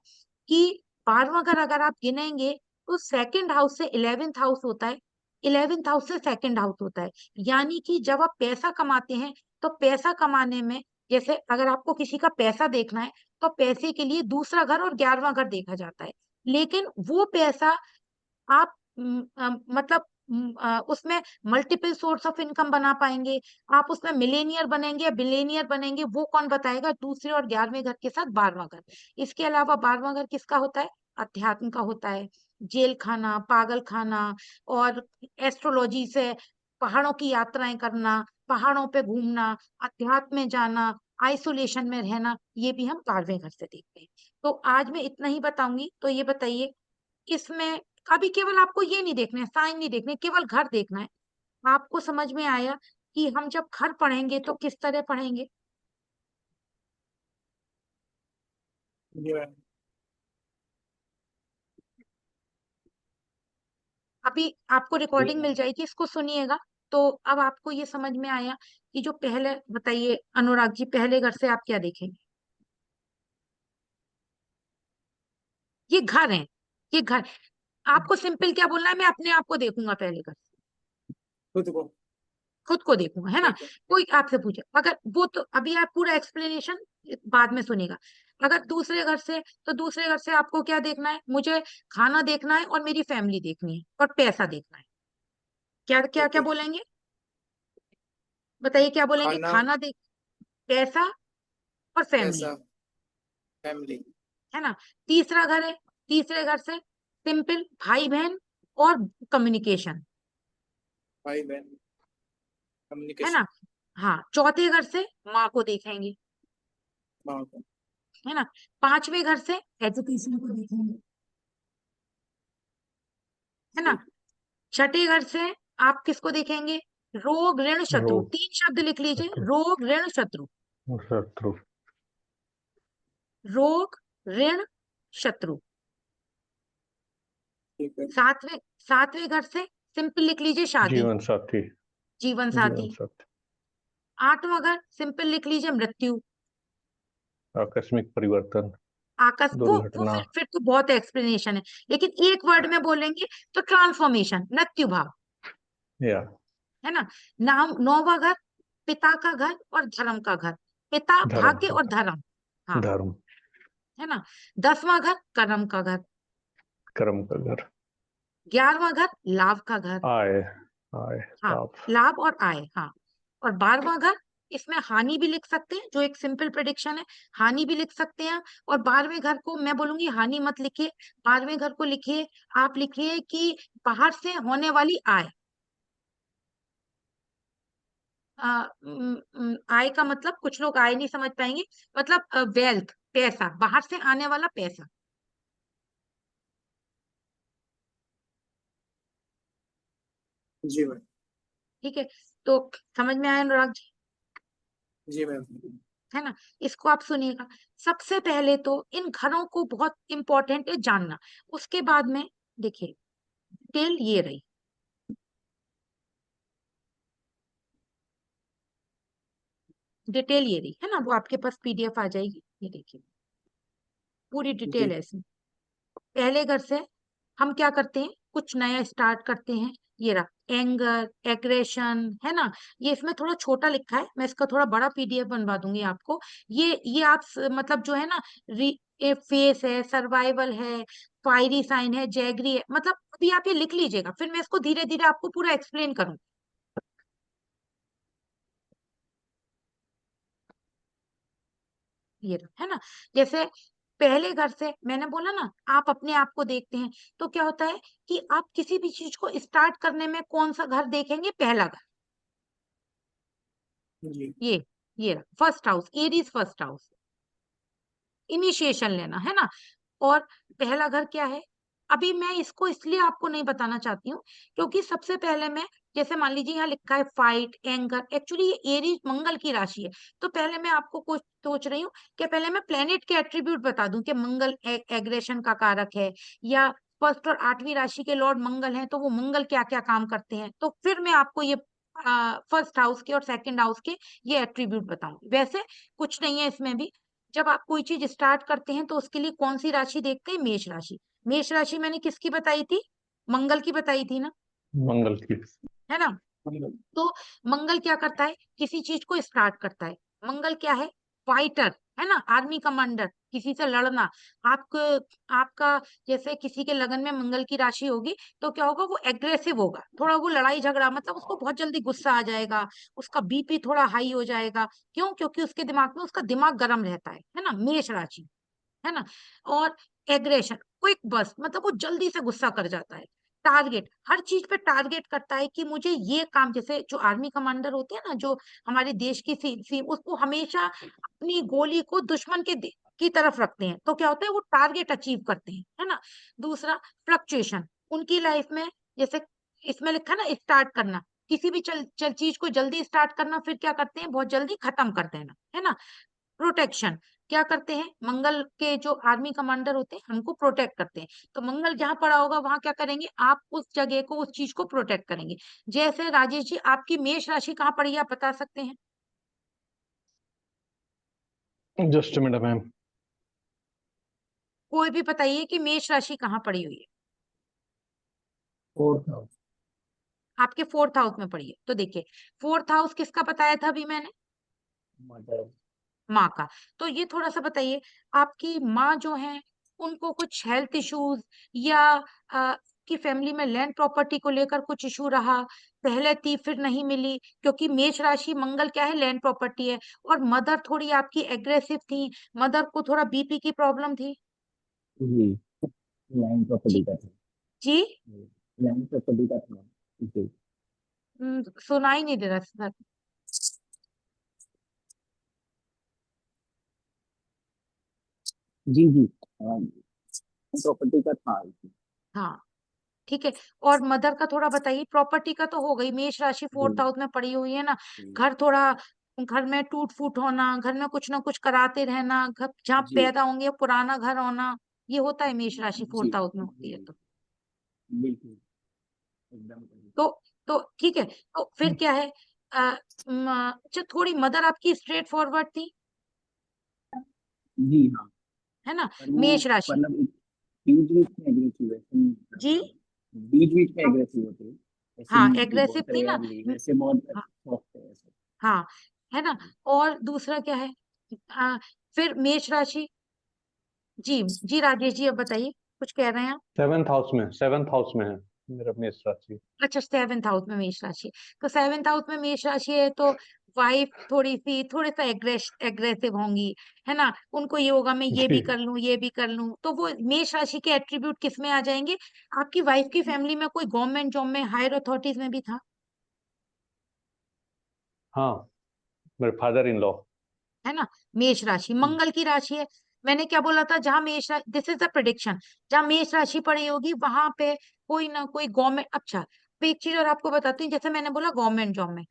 कि 12वां घर अगर आप गिनेंगे तो सेकंड हाउस से 11th हाउस होता है, 11th हाउस से सेकंड हाउस होता है। यानी कि जब आप पैसा कमाते हैं, तो पैसा कमाने में, जैसे अगर आपको किसी का पैसा देखना है, तो पैसे के लिए दूसरा घर और 11वां घर देखा जाता है। लेकिन वो पैसा आप मतलब उसमें मल्टीपल सोर्स ऑफ इनकम बना पाएंगे, आप उसमें मिलेनियर बनेंगे या बिलेनियर बनेंगे, वो कौन बताएगा? दूसरे और 11वें घर के साथ 12वां घर। इसके अलावा 12वां घर किसका होता है? अध्यात्म का होता है। जेल खाना, पागल खाना, और एस्ट्रोलॉजी से पहाड़ों की यात्राएं करना, पहाड़ों पे घूमना, अध्यात्म में जाना, आइसोलेशन में रहना, ये भी हम 12वें घर से देखते हैं। तो आज मैं इतना ही बताऊंगी। तो ये बताइए, इसमें अभी केवल आपको ये नहीं देखना है, साइन नहीं देखने, केवल घर देखना है। आपको समझ में आया कि हम जब घर पढ़ेंगे तो किस तरह पढ़ेंगे? जी मैम। अभी आपको रिकॉर्डिंग मिल जाएगी, इसको सुनिएगा। तो अब आपको ये समझ में आया कि जो पहले, बताइए अनुराग जी, पहले घर से आप क्या देखेंगे? ये घर है, ये घर। आपको सिंपल क्या बोलना है? मैं अपने आप को देखूंगा पहले घर से, खुद को। खुद को देखूंगा, है ना? ठीक है। कोई आपसे पूछे अगर वो, तो अभी आप पूरा एक्सप्लेनेशन बाद में सुनेगा। अगर दूसरे घर से, तो दूसरे घर से आपको क्या देखना है? मुझे खाना देखना है और मेरी फैमिली देखनी है और पैसा देखना है। क्या क्या ठीक क्या है। बोलेंगे? बताइए क्या बोलेंगे? खाना, खाना देख, पैसा और फैमिली, पैसा, फैमिली। है ना? तीसरा घर है, तीसरे घर से सिंपल भाई बहन और कम्युनिकेशन, भाई बहन, है ना? कम्युनिकेशन। हाँ, चौथे घर से माँ को देखेंगे, माँ को। है ना? 5वें घर से एजुकेशन को देखेंगे, है ना? ठीक। छठे घर से आप किसको देखेंगे? रोग ऋण शत्रु। रोग 3 शब्द लिख लीजिए, शत्रु रोग ऋण शत्रु। शत्रु। रोग ऋण शत्रु। ठीक है। सातवें सातवें घर से सिंपल लिख लीजिए, शादी, जीवन साथी। जीवन जीवन साथी। साथी। 8वां घर सिंपल लिख लीजिए, मृत्यु। आकस्मिक परिवर्तन। आकस वो दुर्घटना। फिर तो बहुत एक्सप्लेनेशन है, लेकिन एक वर्ड में बोलेंगे तो ट्रांसफॉर्मेशन, मृत्यु भाव, या है ना? नाम 9वां घर पिता का घर और धर्म का घर, पिता, धर्म भाग्य का और धर्म, हाँ, धर्म। है ना? 10वां घर कर्म का घर, कर्म का घर। 11वां घर लाभ का घर, आय। आय हाँ, लाभ। लाभ और आय, हाँ। और 12वां घर, इसमें हानि भी लिख सकते हैं, जो एक सिंपल प्रेडिक्शन है, हानि भी लिख सकते हैं। और 12वें घर को मैं बोलूंगी हानि मत लिखिए, 12वें घर को लिखिए, आप लिखिए कि बाहर से होने वाली आय। आय का मतलब कुछ लोग आय नहीं समझ पाएंगे, मतलब वेल्थ, पैसा, बाहर से आने वाला पैसा। जी मैम। ठीक है, तो समझ में आया अनुराग जी? जी मैम। है ना? इसको आप सुनिएगा। सबसे पहले तो इन घरों को बहुत इंपॉर्टेंट है जानना। उसके बाद में देखिए, डिटेल ये रही, डिटेल ये रही, है ना? वो आपके पास पीडीएफ आ जाएगी, ये देखिए, पूरी डिटेल जी। है इसमें। पहले घर से हम क्या करते हैं? कुछ नया स्टार्ट करते हैं। ये रहा एंगर, एग्रेशन, है ना? ये इसमें थोड़ा छोटा लिखा है, मैं इसका थोड़ा बड़ा पीडीएफ बनवा दूंगी आपको। ये आप मतलब जो है ना, फेस है, सर्वाइवल है, फायरी साइन है, जैगरी है, मतलब अभी आप ये लिख लीजिएगा, फिर मैं इसको धीरे धीरे आपको पूरा एक्सप्लेन करूँ। ये रहा, है ना? जैसे पहले घर से मैंने बोला ना, आप अपने आप को देखते हैं, तो क्या होता है कि आप किसी भी चीज को स्टार्ट करने में कौन सा घर देखेंगे? पहला घर। जी। ये first house, Aries first house, initiation लेना, है ना? और पहला घर क्या है? अभी मैं इसको इसलिए आपको नहीं बताना चाहती हूँ, क्योंकि सबसे पहले मैं, जैसे मान लीजिए यहाँ लिखा है फाइट, एंगर, एक्चुअली ये एरीज मंगल की राशि है। तो पहले मैं आपको कुछ सोच रही हूँ कि पहले मैं प्लेनेट के एट्रीब्यूट बता दूं कि मंगल एग्रेशन का कारक है, या फर्स्ट और 8वीं राशि के लॉर्ड मंगल हैं, तो वो मंगल क्या क्या काम करते हैं, तो फिर मैं आपको ये फर्स्ट हाउस के और सेकंड हाउस के ये एट्रीब्यूट बताऊंगी। वैसे कुछ नहीं है इसमें भी। जब आप कोई चीज स्टार्ट करते हैं तो उसके लिए कौन सी राशि देखते हैं? मेष राशि। मेष राशि मैंने किसकी बताई थी? मंगल की बताई थी ना, मंगल की। है ना? तो मंगल क्या करता है? किसी चीज को स्टार्ट करता है। मंगल क्या है? फाइटर, है ना, आर्मी कमांडर, किसी से लड़ना, आपका जैसे किसी के लगन में मंगल की राशि होगी तो क्या होगा, वो एग्रेसिव होगा, थोड़ा वो लड़ाई झगड़ा, मतलब उसको बहुत जल्दी गुस्सा आ जाएगा, उसका बीपी थोड़ा हाई हो जाएगा। क्यों? क्योंकि उसके दिमाग में उसका दिमाग गर्म रहता है ना, मेष राशि, है ना। और एग्रेशन, क्विक बस, मतलब वो जल्दी से गुस्सा कर जाता है। टारगेट, हर चीज पे टारगेट करता है कि मुझे ये काम, जैसे जो आर्मी कमांडर होते हैं ना, जो हमारे देश की सी उसको हमेशा अपनी गोली को दुश्मन की तरफ रखते हैं, तो क्या होता है, वो टारगेट अचीव करते हैं, है ना। दूसरा, फ्लक्चुएशन, उनकी लाइफ में, जैसे इसमें लिखा ना, स्टार्ट करना, किसी भी चल चीज को जल्दी स्टार्ट करना, फिर क्या करते हैं, बहुत जल्दी खत्म कर देना, है ना। प्रोटेक्शन, क्या करते हैं, मंगल के जो आर्मी कमांडर होते हैं हमको प्रोटेक्ट करते हैं, तो मंगल जहां पड़ा होगा वहां क्या करेंगे, आप उस जगह को, उस चीज को प्रोटेक्ट करेंगे। जैसे राजेश जी, आपकी मेष राशि कहाँ पड़ी है, आप बता सकते हैं? Just a minute ma'am. कोई भी बताइए कि मेष राशि कहाँ पड़ी हुई है। Fourth house. आपके फोर्थ हाउस में पड़ी है, तो देखिए, फोर्थ हाउस किसका बताया था अभी मैंने, मदर। माँ का। तो ये थोड़ा सा बताइए, आपकी माँ जो है, उनको कुछ हेल्थ इश्यूज या की फैमिली में लैंड प्रॉपर्टी को लेकर कुछ इशू रहा, पहले थी फिर नहीं मिली, क्योंकि मेष राशि मंगल क्या है, लैंड प्रॉपर्टी है। और मदर थोड़ी आपकी एग्रेसिव थी, मदर को थोड़ा बीपी की प्रॉब्लम थी। जी, लैंड जी प्रॉपर्टी का था। जी। लैंड प्रॉपर्टी का था। जी सुनाई नहीं दे रहा सर। जी जी, प्रॉपर्टी का था। हाँ, ठीक है। और मदर का थोड़ा बताइए, प्रॉपर्टी का तो हो गई, मेष राशि फोर्थ जी हाउस में पड़ी हुई है ना, जी घर थोड़ा, घर में टूट फूट होना, घर में कुछ ना कुछ कराते रहना, घर जहाँ जी पैदा होंगे पुराना घर होना, ये होता है मेष राशि जी फोर्थ हाउस में होती है जी, तो। बिल्कुल एकदम सही। तो तो ठीक है, तो फिर क्या है, अच्छा, थोड़ी मदर आपकी स्ट्रेट फॉरवर्ड थी, जी हाँ, है ना, पर वो मेष राशि। मतलब बीच बीच में एग्रेसिव, ऐसे नहीं जी, मतलब बीच बीच में एग्रेसिव होते हैं, ऐसे हाँ नहीं कि एग्रेसिव बहुत थी ना। रेयरली, वैसे बहुत हाँ सॉफ्ट है ऐसे। हाँ, है ना। और दूसरा क्या है, आ, फिर मेष राशि, जी जी राजेश जी, अब बताइए, कुछ कह रहे हैं आप? सेवेंथ हाउस में है मेरा मेष राशि। अच्छा, सेवेंथ हाउस में मेष राशि है। तो सेवेंथ हाउस में मेष राशि है तो वाइफ थोड़े सा एग्रेसिव होंगी, है ना, उनको ये होगा मैं ये भी जी कर लूं, ये भी कर लूं, तो वो मेष राशि के एट्रीब्यूट किस में आ जाएंगे, आपकी वाइफ की फैमिली में कोई गवर्नमेंट जॉब में, हायर अथॉरिटीज में भी था, हाँ, मेरे फादर इन लॉ। है ना। मेष राशि मंगल की राशि है, मैंने क्या बोला था, जहां मेष राशि, दिस इज द प्रिडिक्शन, जहां मेष राशि पड़ी होगी वहां पे कोई ना कोई गवर्नमेंट, अच्छा, तो एक चीज और आपको बताती हूँ, जैसे मैंने बोला गवर्नमेंट जॉब में,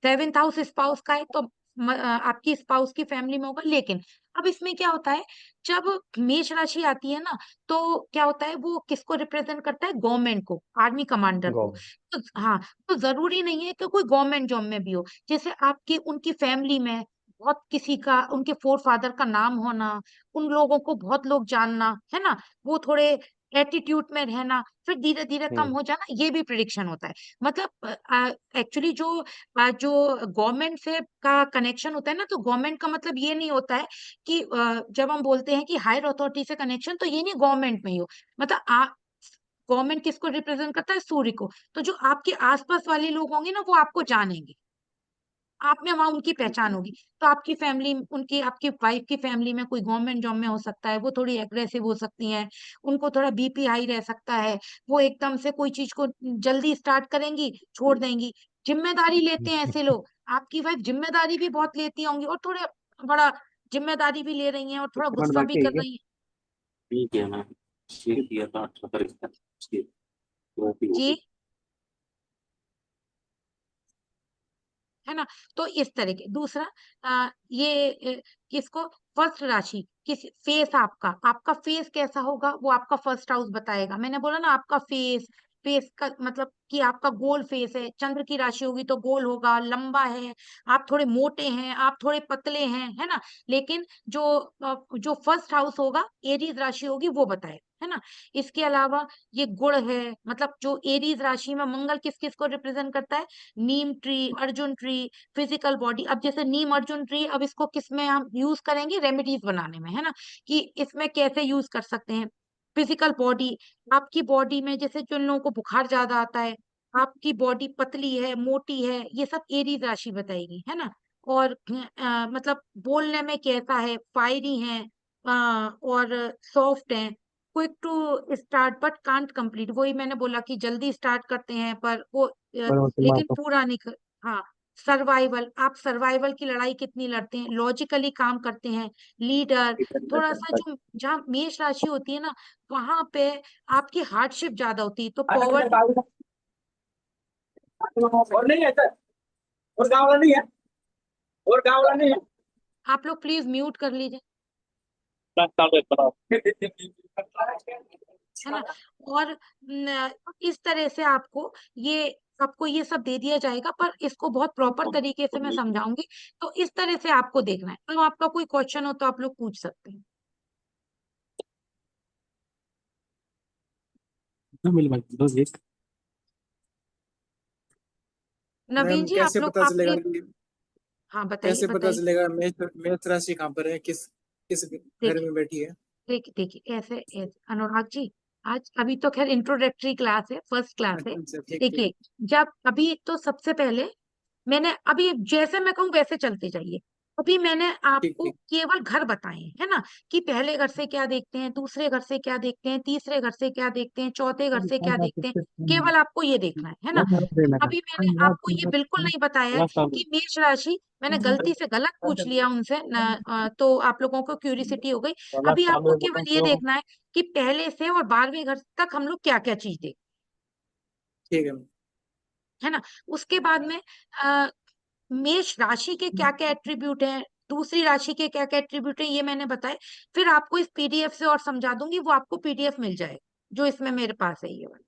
सेवेंथ हाउस स्पाउस का है तो आपकी स्पाउस की फैमिली में होगा, लेकिन अब इसमें क्या होता है, जब मेष राशि आती है ना, तो क्या होता है, वो किसको रिप्रेजेंट करता है, गवर्नमेंट को, आर्मी कमांडर को। गॉड। तो हाँ, तो जरूरी नहीं है कि कोई गवर्नमेंट जॉब में भी हो, जैसे आपकी उनकी फैमिली में बहुत किसी का, उनके फोर फादर का नाम होना, उन लोगों को बहुत लोग जानना, है ना, वो थोड़े एटीट्यूड में रहना, फिर धीरे धीरे कम हम्म। हो जाना, ये भी प्रिडिक्शन होता है। मतलब एक्चुअली जो गवर्नमेंट से का कनेक्शन होता है ना, तो गवर्नमेंट का मतलब ये नहीं होता है कि जब हम बोलते हैं कि हायर अथॉरिटी से कनेक्शन, तो ये नहीं गवर्नमेंट में ही हो, मतलब गवर्नमेंट किसको रिप्रेजेंट करता है, सूर्य को, तो जो आपके आसपास वाले लोग होंगे ना, वो आपको जानेंगे, आप में वहां उनकी पहचान होगी। तो आपकी फैमिली, उनकी आपकी वाइफ की फैमिली में कोई गवर्नमेंट जॉब में हो सकता है, वो थोड़ी एग्रेसिव हो सकती हैं, उनको थोड़ा बीपी हाई रह सकता है, वो एकदम से कोई चीज को जल्दी स्टार्ट करेंगी, छोड़ देंगी, जिम्मेदारी लेते हैं ऐसे लोग। आपकी वाइफ जिम्मेदारी भी बहुत लेती होंगी, और थोड़े बड़ा जिम्मेदारी भी ले रही हैं, और थोड़ा पेमेंट गुस्सा भी बाकी है कर क्या? रही हैं। ठीक है मैम, ठीक दिया था 18 तारीख तक। ठीक, वो भी हो जी, गई। है ना। तो इस तरह के, दूसरा ये किसको, फर्स्ट राशि, किस फेस, आपका फेस कैसा होगा वो आपका फर्स्ट हाउस बताएगा, मैंने बोला ना, आपका फेस, फेस का मतलब कि आपका गोल फेस है, चंद्र की राशि होगी तो गोल होगा, लंबा है, आप थोड़े मोटे हैं, आप थोड़े पतले हैं, है ना। लेकिन जो फर्स्ट हाउस होगा, एरीज राशि होगी, वो बताए, है ना। इसके अलावा ये गुण है, मतलब जो एरीज राशि में मंगल किस किस को रिप्रेजेंट करता है, neem tree, Arjun tree, physical body. अब जैसे नीम अर्जुन ट्री, अब इसको किस में हम यूज करेंगे, रेमेडीज बनाने में, है ना, कि इसमें कैसे यूज कर सकते हैं। फिजिकल बॉडी, आपकी बॉडी में जैसे जिन लोगों को बुखार ज्यादा आता है, आपकी बॉडी पतली है, मोटी है, ये सब एरीज राशि बताएगी, है ना। और मतलब बोलने में कैसा है, फायरी है, और सॉफ्ट है, quick to start but can't complete. वही मैंने बोला कि जल्दी स्टार्ट करते हैं पर वो लेकिन पूरा नहीं कर, हाँ। सर्वाइवल, आप सर्वाइवल की लड़ाई कितनी लड़ते हैं, लॉजिकली काम करते हैं, लीडर। थोड़ा सा जो जहाँ मेष राशि होती है ना, वहां पे आपकी हार्डशिप ज्यादा होती है, तो पॉवर्टी। और नहीं है सर, और गाँव वाला नहीं है, और गाँव वाला नहीं है। आप लोग प्लीज म्यूट कर लीजिए, है ना। और इस तरह से आपको ये सब दे दिया जाएगा, पर इसको बहुत प्रॉपर तरीके से मैं समझाऊंगी। तो इस तरह से आपको देखना है। तो आपका कोई क्वेश्चन हो तो आप लोग पूछ सकते हैं। नवीन मैम जी, आप कैसे लोग पता आप चलेगा प्लीज, कि हाँ बताइए कैसे पता बताइए। चलेगा मेष मेष राशि कहाँ पर है, किस किस घर देखिए में बैठी है? देखिए ऐसे अनुराग जी, आज अभी तो खैर इंट्रोडक्टरी क्लास है, फर्स्ट क्लास है। अच्छा ठीक ठीक। देखिए, जब अभी तो सबसे पहले मैंने अभी जैसे मैं कहूँ वैसे चलते जाइए। अभी मैंने ठीक आपको ठीक केवल घर बताए हैं, है ना, कि पहले घर से क्या देखते हैं, दूसरे घर से क्या देखते हैं, तीसरे घर से क्या देखते हैं, चौथे घर से क्या देखते हैं। केवल आपको ये देखना है ना। अभी मैंने आपको ये बिल्कुल नहीं बताया है कि मेष राशि, मैंने गलती से गलत पूछ लिया उनसे तो आप लोगों को क्यूरियोसिटी हो गई। अभी आपको केवल ये देखना है कि पहले से और 12वें घर तक हम लोग क्या क्या चीज देखते ठीक है मैम। हैं, है ना। उसके बाद में मेष राशि के क्या क्या एट्रीब्यूट हैं, दूसरी राशि के क्या क्या एट्रीब्यूट हैं, ये मैंने बताए। फिर आपको इस पीडीएफ से और समझा दूंगी, वो आपको पीडीएफ मिल जाएगा जो इसमें मेरे पास है, ये वाला।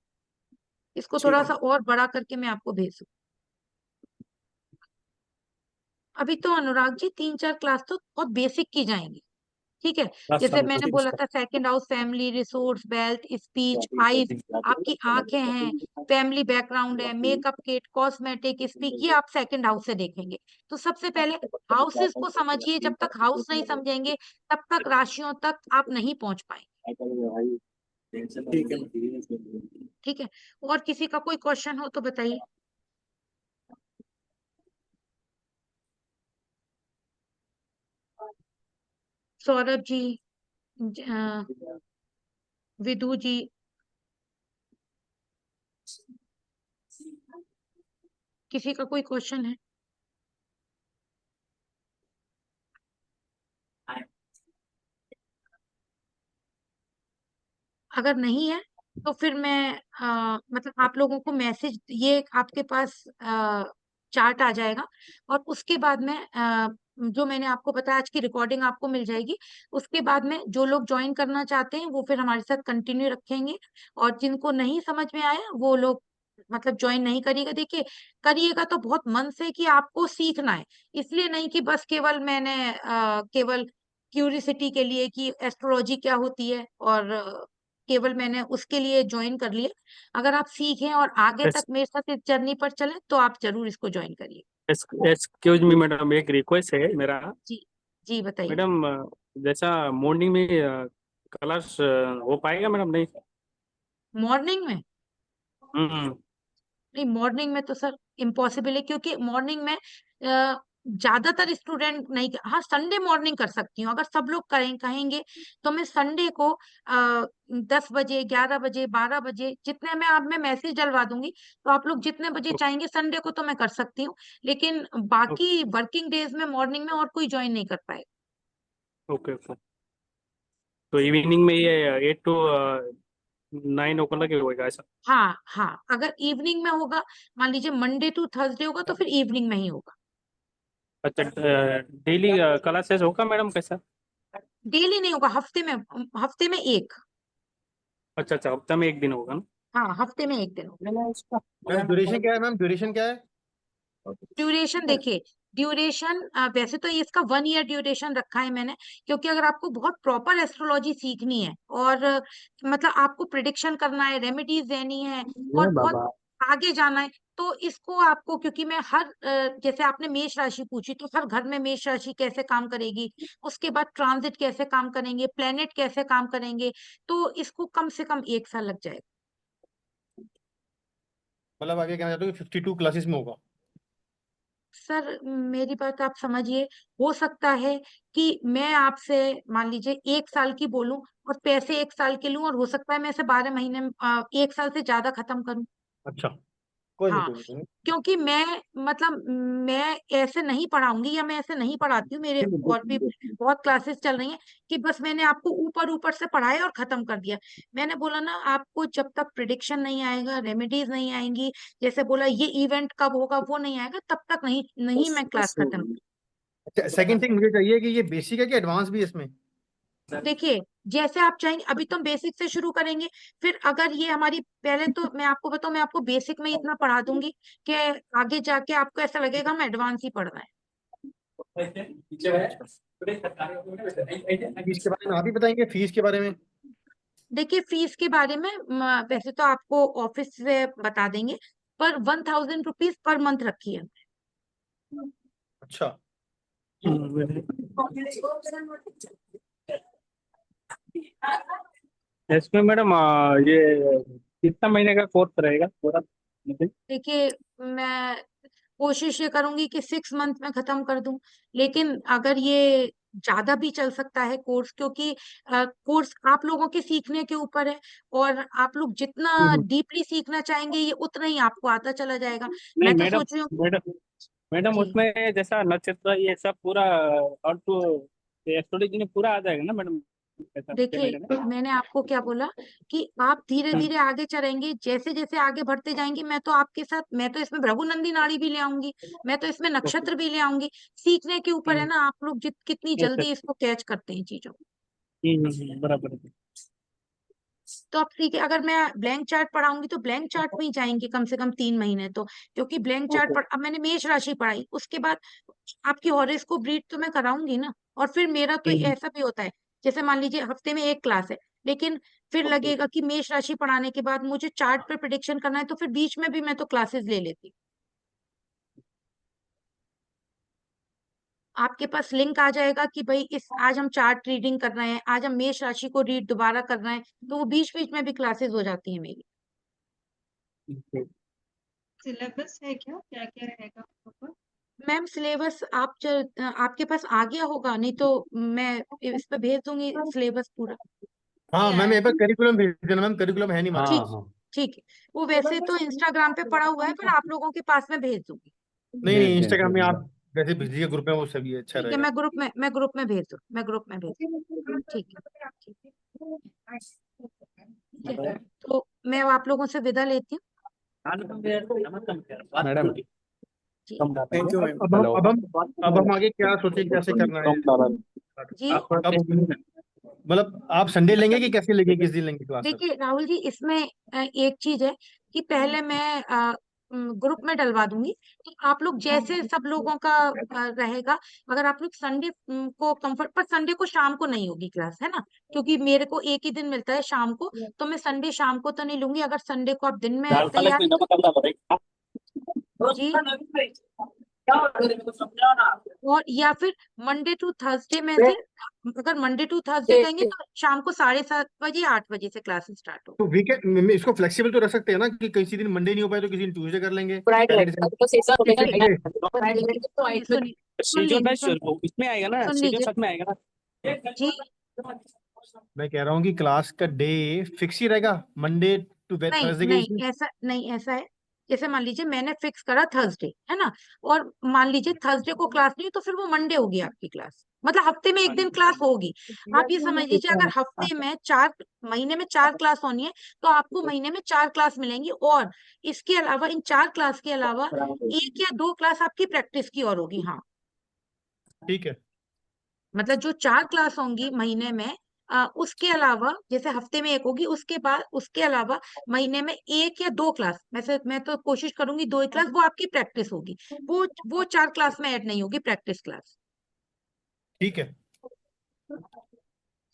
इसको ठीक थोड़ा है सा और बड़ा करके मैं आपको भेज दूँ। अभी तो अनुराग जी 3-4 क्लास तो बहुत बेसिक की जाएंगी, ठीक है। जैसे मैंने बोला था, second house, family, resource, wealth, speech, eyes, आपकी आंखें हैं, फैमिली बैकग्राउंड है, मेकअप किट, कॉस्मेटिक, स्पीक, ये आप सेकंड हाउस से देखेंगे। तो सबसे पहले हाउसेस को समझिए, जब तक हाउस नहीं समझेंगे तब तक राशियों तक आप नहीं पहुंच पाएंगे, ठीक है मैम। ठीक है। और किसी का कोई क्वेश्चन हो तो बताइए। सौरभ जी, विदु जी, किसी का कोई क्वेश्चन है? अगर नहीं है तो फिर मैं मतलब आप लोगों को मैसेज, ये आपके पास चार्ट आ जाएगा, और उसके बाद में जो मैंने आपको बताया, आज की रिकॉर्डिंग आपको मिल जाएगी। उसके बाद में जो लोग ज्वाइन करना चाहते हैं वो फिर हमारे साथ कंटिन्यू रखेंगे, और जिनको नहीं समझ में आया वो लोग मतलब ज्वाइन नहीं करिएगा। देखिए, करिएगा तो बहुत मन से कि आपको सीखना है, इसलिए नहीं कि बस केवल मैंने केवल क्यूरियोसिटी के लिए कि एस्ट्रोलॉजी क्या होती है, और केवल मैंने उसके लिए ज्वाइन कर लिया। अगर आप सीखें और आगे तक मेरे साथ इस जर्नी पर चलें तो आप जरूर इसको ज्वाइन करिए। एक्सक्यूज मी मैडम, एक रिक्वेस्ट है मेरा। जी जी बताइए। मैडम जैसा मॉर्निंग में क्लास हो पाएगा मैडम? नहीं। मॉर्निंग में? हम्म। नहीं, मॉर्निंग में तो सर इम्पॉसिबल है, क्योंकि मॉर्निंग में ज्यादातर स्टूडेंट नहीं हाँ, संडे मॉर्निंग कर सकती हूँ, अगर सब लोग कहेंगे तो मैं संडे को 10 बजे, 11 बजे, 12 बजे, जितने में आप मैं मैसेज डलवा दूंगी, तो आप लोग जितने बजे चाहेंगे संडे को तो मैं कर सकती हूँ। लेकिन बाकी वर्किंग डेज में मॉर्निंग में और कोई ज्वाइन नहीं कर पाएगा। Okay okay. तो इवनिंग में ये 8 to 9 o'clock होगा ऐसा? हाँ हाँ, अगर इवनिंग में होगा, मान लीजिए मंडे टू थर्सडे होगा, तो फिर इवनिंग में ही होगा। अच्छा, डेली क्लासेस होगा मैडम कैसा? डेली नहीं होगा, हफ्ते में एक। अच्छा अच्छा, हफ्ता में एक दिन होगा ना? हाँ, हफ्ते में एक दिन होगा। मैम ड्यूरेशन क्या है? मैम ड्यूरेशन क्या है? ड्यूरेशन देखिए, ड्यूरेशन वैसे तो इसका 1 ईयर ड्यूरेशन रखा है मैंने, क्योंकि अगर आपको बहुत प्रॉपर एस्ट्रोलॉजी सीखनी है और मतलब आपको प्रिडिक्शन करना है, रेमेडीज देनी है और बहुत आगे जाना है, तो इसको आपको, क्योंकि मैं हर जैसे आपने मेष राशि पूछी, तो हर घर में मेष राशि कैसे काम करेगी, उसके बाद ट्रांजिट कैसे काम करेंगे, प्लेनेट कैसे काम करेंगे, तो इसको कम से कम 1 साल लग जाएगा। मतलब आगे कहना चाहते हो कि 52 क्लासेस में होगा? सर मेरी बात आप समझिए, हो सकता है कि मैं आपसे मान लीजिए 1 साल की बोलूं और पैसे 1 साल के लूं, और हो सकता है मैं इसे 12 महीने में 1 साल से ज्यादा खत्म करूं। अच्छा, कोई नहीं हाँ, कोई नहीं कोई नहीं। क्योंकि मैं मतलब मैं ऐसे नहीं पढ़ाऊंगी या मैं ऐसे नहीं पढ़ाती हूँ, मेरे और भी बहुत क्लासेस चल रही हैं कि बस मैंने आपको ऊपर ऊपर से पढ़ाया और खत्म कर दिया। मैंने बोला ना, आपको जब तक प्रिडिक्शन नहीं आएगा, रेमेडीज नहीं आएंगी, जैसे बोला ये इवेंट कब होगा वो नहीं आएगा, तब तक नहीं मैं क्लास खत्म। अच्छा, सेकंड थिंग मुझे चाहिए कि ये बेसिक है कि एडवांस भी है इसमें? देखिए, जैसे आप चाहेंगे, अभी तो हम बेसिक से शुरू करेंगे, फिर अगर ये हमारी, पहले तो मैं आपको बताऊं, मैं आपको बेसिक में इतना पढ़ा दूंगी कि आगे जाके आपको ऐसा लगेगा हम एडवांस ही पढ़ रहे हैं। फीस के बारे में आप ही बताएंगे? फीस के बारे में? देखिए, फीस के बारे में वैसे तो आपको ऑफिस से बता देंगे, पर 1000 रुपीज पर मंथ रखी है। अच्छा, इसमें मैडम ये कितना महीने का कोर्स रहेगा पूरा? देखिए, मैं कोशिश ये करूंगी कि 6 मंथ में खत्म कर दूं, लेकिन अगर ये ज्यादा भी चल सकता है कोर्स, क्योंकि कोर्स आप लोगों के सीखने के ऊपर है, और आप लोग जितना डीपली सीखना चाहेंगे ये उतना ही आपको आता चला जाएगा। नहीं मैं तो मैडम, सोच रही हूँ। मैडम मैडम जी उसमें जैसा नक्षत्र ये सब पूरा और तो एस्ट्रोलॉजी में पूरा आ जाएगा ना मैडम, ऐसा देखिए, पेमेंट है? मैंने आपको क्या बोला कि आप धीरे धीरे आगे चलेंगे, जैसे जैसे आगे बढ़ते जाएंगे, मैं तो आपके साथ, मैं तो इसमें भृगुनंदी नाड़ी भी ले आऊंगी, मैं तो इसमें ओके। नक्षत्र भी ले आऊंगी। सीखने के ऊपर है ना, आप लोग कितनी यस सर। जल्दी इसको कैच करते हैं चीजों को। बराबर है। तो अब ठीक है, अगर मैं ब्लैंक चार्ट पढ़ाऊंगी तो ब्लैंक चार्ट में ही जाएंगे कम से कम 3 महीने तो, क्योंकि ब्लैंक चार्ट अब मैंने मेष राशि पढ़ाई, उसके बाद आपकी हॉरोस्कोप रीड तो मैं कराऊंगी ना। और फिर मेरा तो ऐसा भी होता है, जैसे मान लीजिए हफ्ते में 1 क्लास है, लेकिन फिर लगेगा कि मेष राशि पढ़ाने के बाद मुझे चार्ट पे प्रिडिक्शन करना है, तो फिर बीच में भी मैं तो क्लासेस ले लेती हूँ। आपके पास लिंक आ जाएगा कि भाई इस आज हम चार्ट रीडिंग कर रहे हैं, आज हम मेष राशि को रीड दोबारा कर रहे हैं, तो वो बीच बीच में भी क्लासेस हो जाती है मेरी। सिलेबस है क्या, क्या क्या रहेगा ऊपर? मैम सिलेबस आपके पास आ गया होगा, नहीं तो मैं इस पे भेज दूंगी सिलेबस पूरा। हाँ नहीं मैम, आया। ये पर करिकुलम भेज देना मैम, करिकुलम है नहीं हमारे हाँ ठीक पास। हाँ, ठीक है, वो वैसे तो इंस्टाग्राम पे पड़ा हुआ है, पर आप लोगों के पास में भेज दूंगी। नहीं भेज नहीं, दें इंस्टाग्राम भेज में दें। आप जैसे बिजली के ग्रुप में वो सभी अच्छा ठीक है, रहेगा। मैं ग्रुप में भेज दूँ। ठीक है, ठीक है, तो मैं आप लोगों से विदा लेती हूँ। मैडम, जी थैंक यू मैम। हेलो। अब हम आगे क्या सोचे, कैसे करना है? जी कब मतलब आप संडे लेंगे कि कैसे लेंगे, किस दिन लेंगे क्लास? देखिए राहुल जी, इसमें एक चीज है कि पहले मैं ग्रुप में डलवा दूंगी, तो आप लोग जैसे सब लोगों का रहेगा, अगर आप लोग संडे को कंफर्ट, पर संडे को शाम को नहीं होगी क्लास, है ना, क्योंकि मेरे को एक ही दिन मिलता है शाम को, तो मैं संडे शाम को तो नहीं लूंगी। अगर संडे को आप दिन में तैयार हैं तो जी, और या फिर मंडे टू थर्सडे में से, अगर मंडे टू थर्सडे कहेंगे तो शाम को 7:30 8 बजे से क्लासेस स्टार्ट हो। तो वीकेंड में इसको फ्लेक्सिबल तो रख सकते हैं ना, कि किसी दिन मंडे नहीं हो पाए तो किसी दिन ट्यूसडे कर लेंगे, देखिए, सैटरडे। सुनिए सुन शेड्यूल लीजिए इसमें आएगा ना, सुन शेड्यूल लीजिए साथ में आएगा ना? जी। मैं कह रहा हूँ कि क्लास का डे फिक्स ही रहेगा, मंडे टू नहीं थर्सडे के बीच में। नहीं, ऐसा है, जैसे मान लीजिए मैंने फिक्स करा थर्सडे, है ना, और मान लीजिए थर्सडे को क्लास नहीं, तो फिर वो मंडे होगी आपकी क्लास, मतलब हफ्ते में एक दिन क्लास होगी। आप ये समझ लीजिए, अगर हफ्ते में 4 महीने में 4 क्लास होनी है, तो आपको महीने में 4 क्लास मिलेंगी, और इसके अलावा इन 4 क्लास के अलावा 1 या 2 क्लास आपकी प्रैक्टिस की और होगी। हाँ, ठीक है। मतलब जो 4 क्लास होंगी महीने में, उसके अलावा जैसे हफ्ते में एक होगी, उसके बाद उसके अलावा महीने में 1 या 2 क्लास, मैं तो कोशिश करूंगी 2 ही क्लास, वो आपकी प्रैक्टिस होगी, वो 4 क्लास में ऐड नहीं होगी प्रैक्टिस क्लास। ठीक है।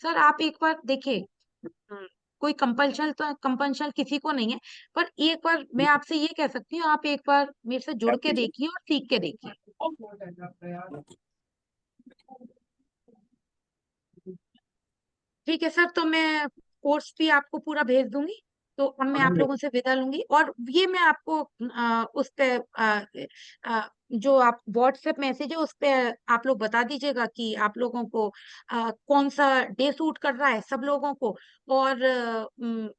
सर आप एक बार देखिए, कोई कंपल्शन किसी को नहीं है, पर एक बार मैं आपसे ये कह सकती हूँ, आप एक बार मेरे से जुड़ के देखिए और सीख के देखिए। ठीक है सर, तो मैं कोर्स भी आपको पूरा भेज दूंगी, तो अब मैं आप लोगों से विदा लूंगी, और ये मैं आपको उस पे जो आप व्हाट्सएप मैसेज है उस पे आप लोग बता दीजिएगा कि आप लोगों को कौन सा डे सूट कर रहा है सब लोगों को, और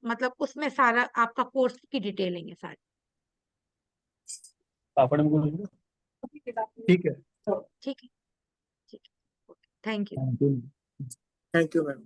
मतलब उसमें सारा आपका कोर्स की डिटेलिंग है सारी। पापड़ में कुछ ठीक है। ठीक है, ठीक है, thank you. Thank you ma'am.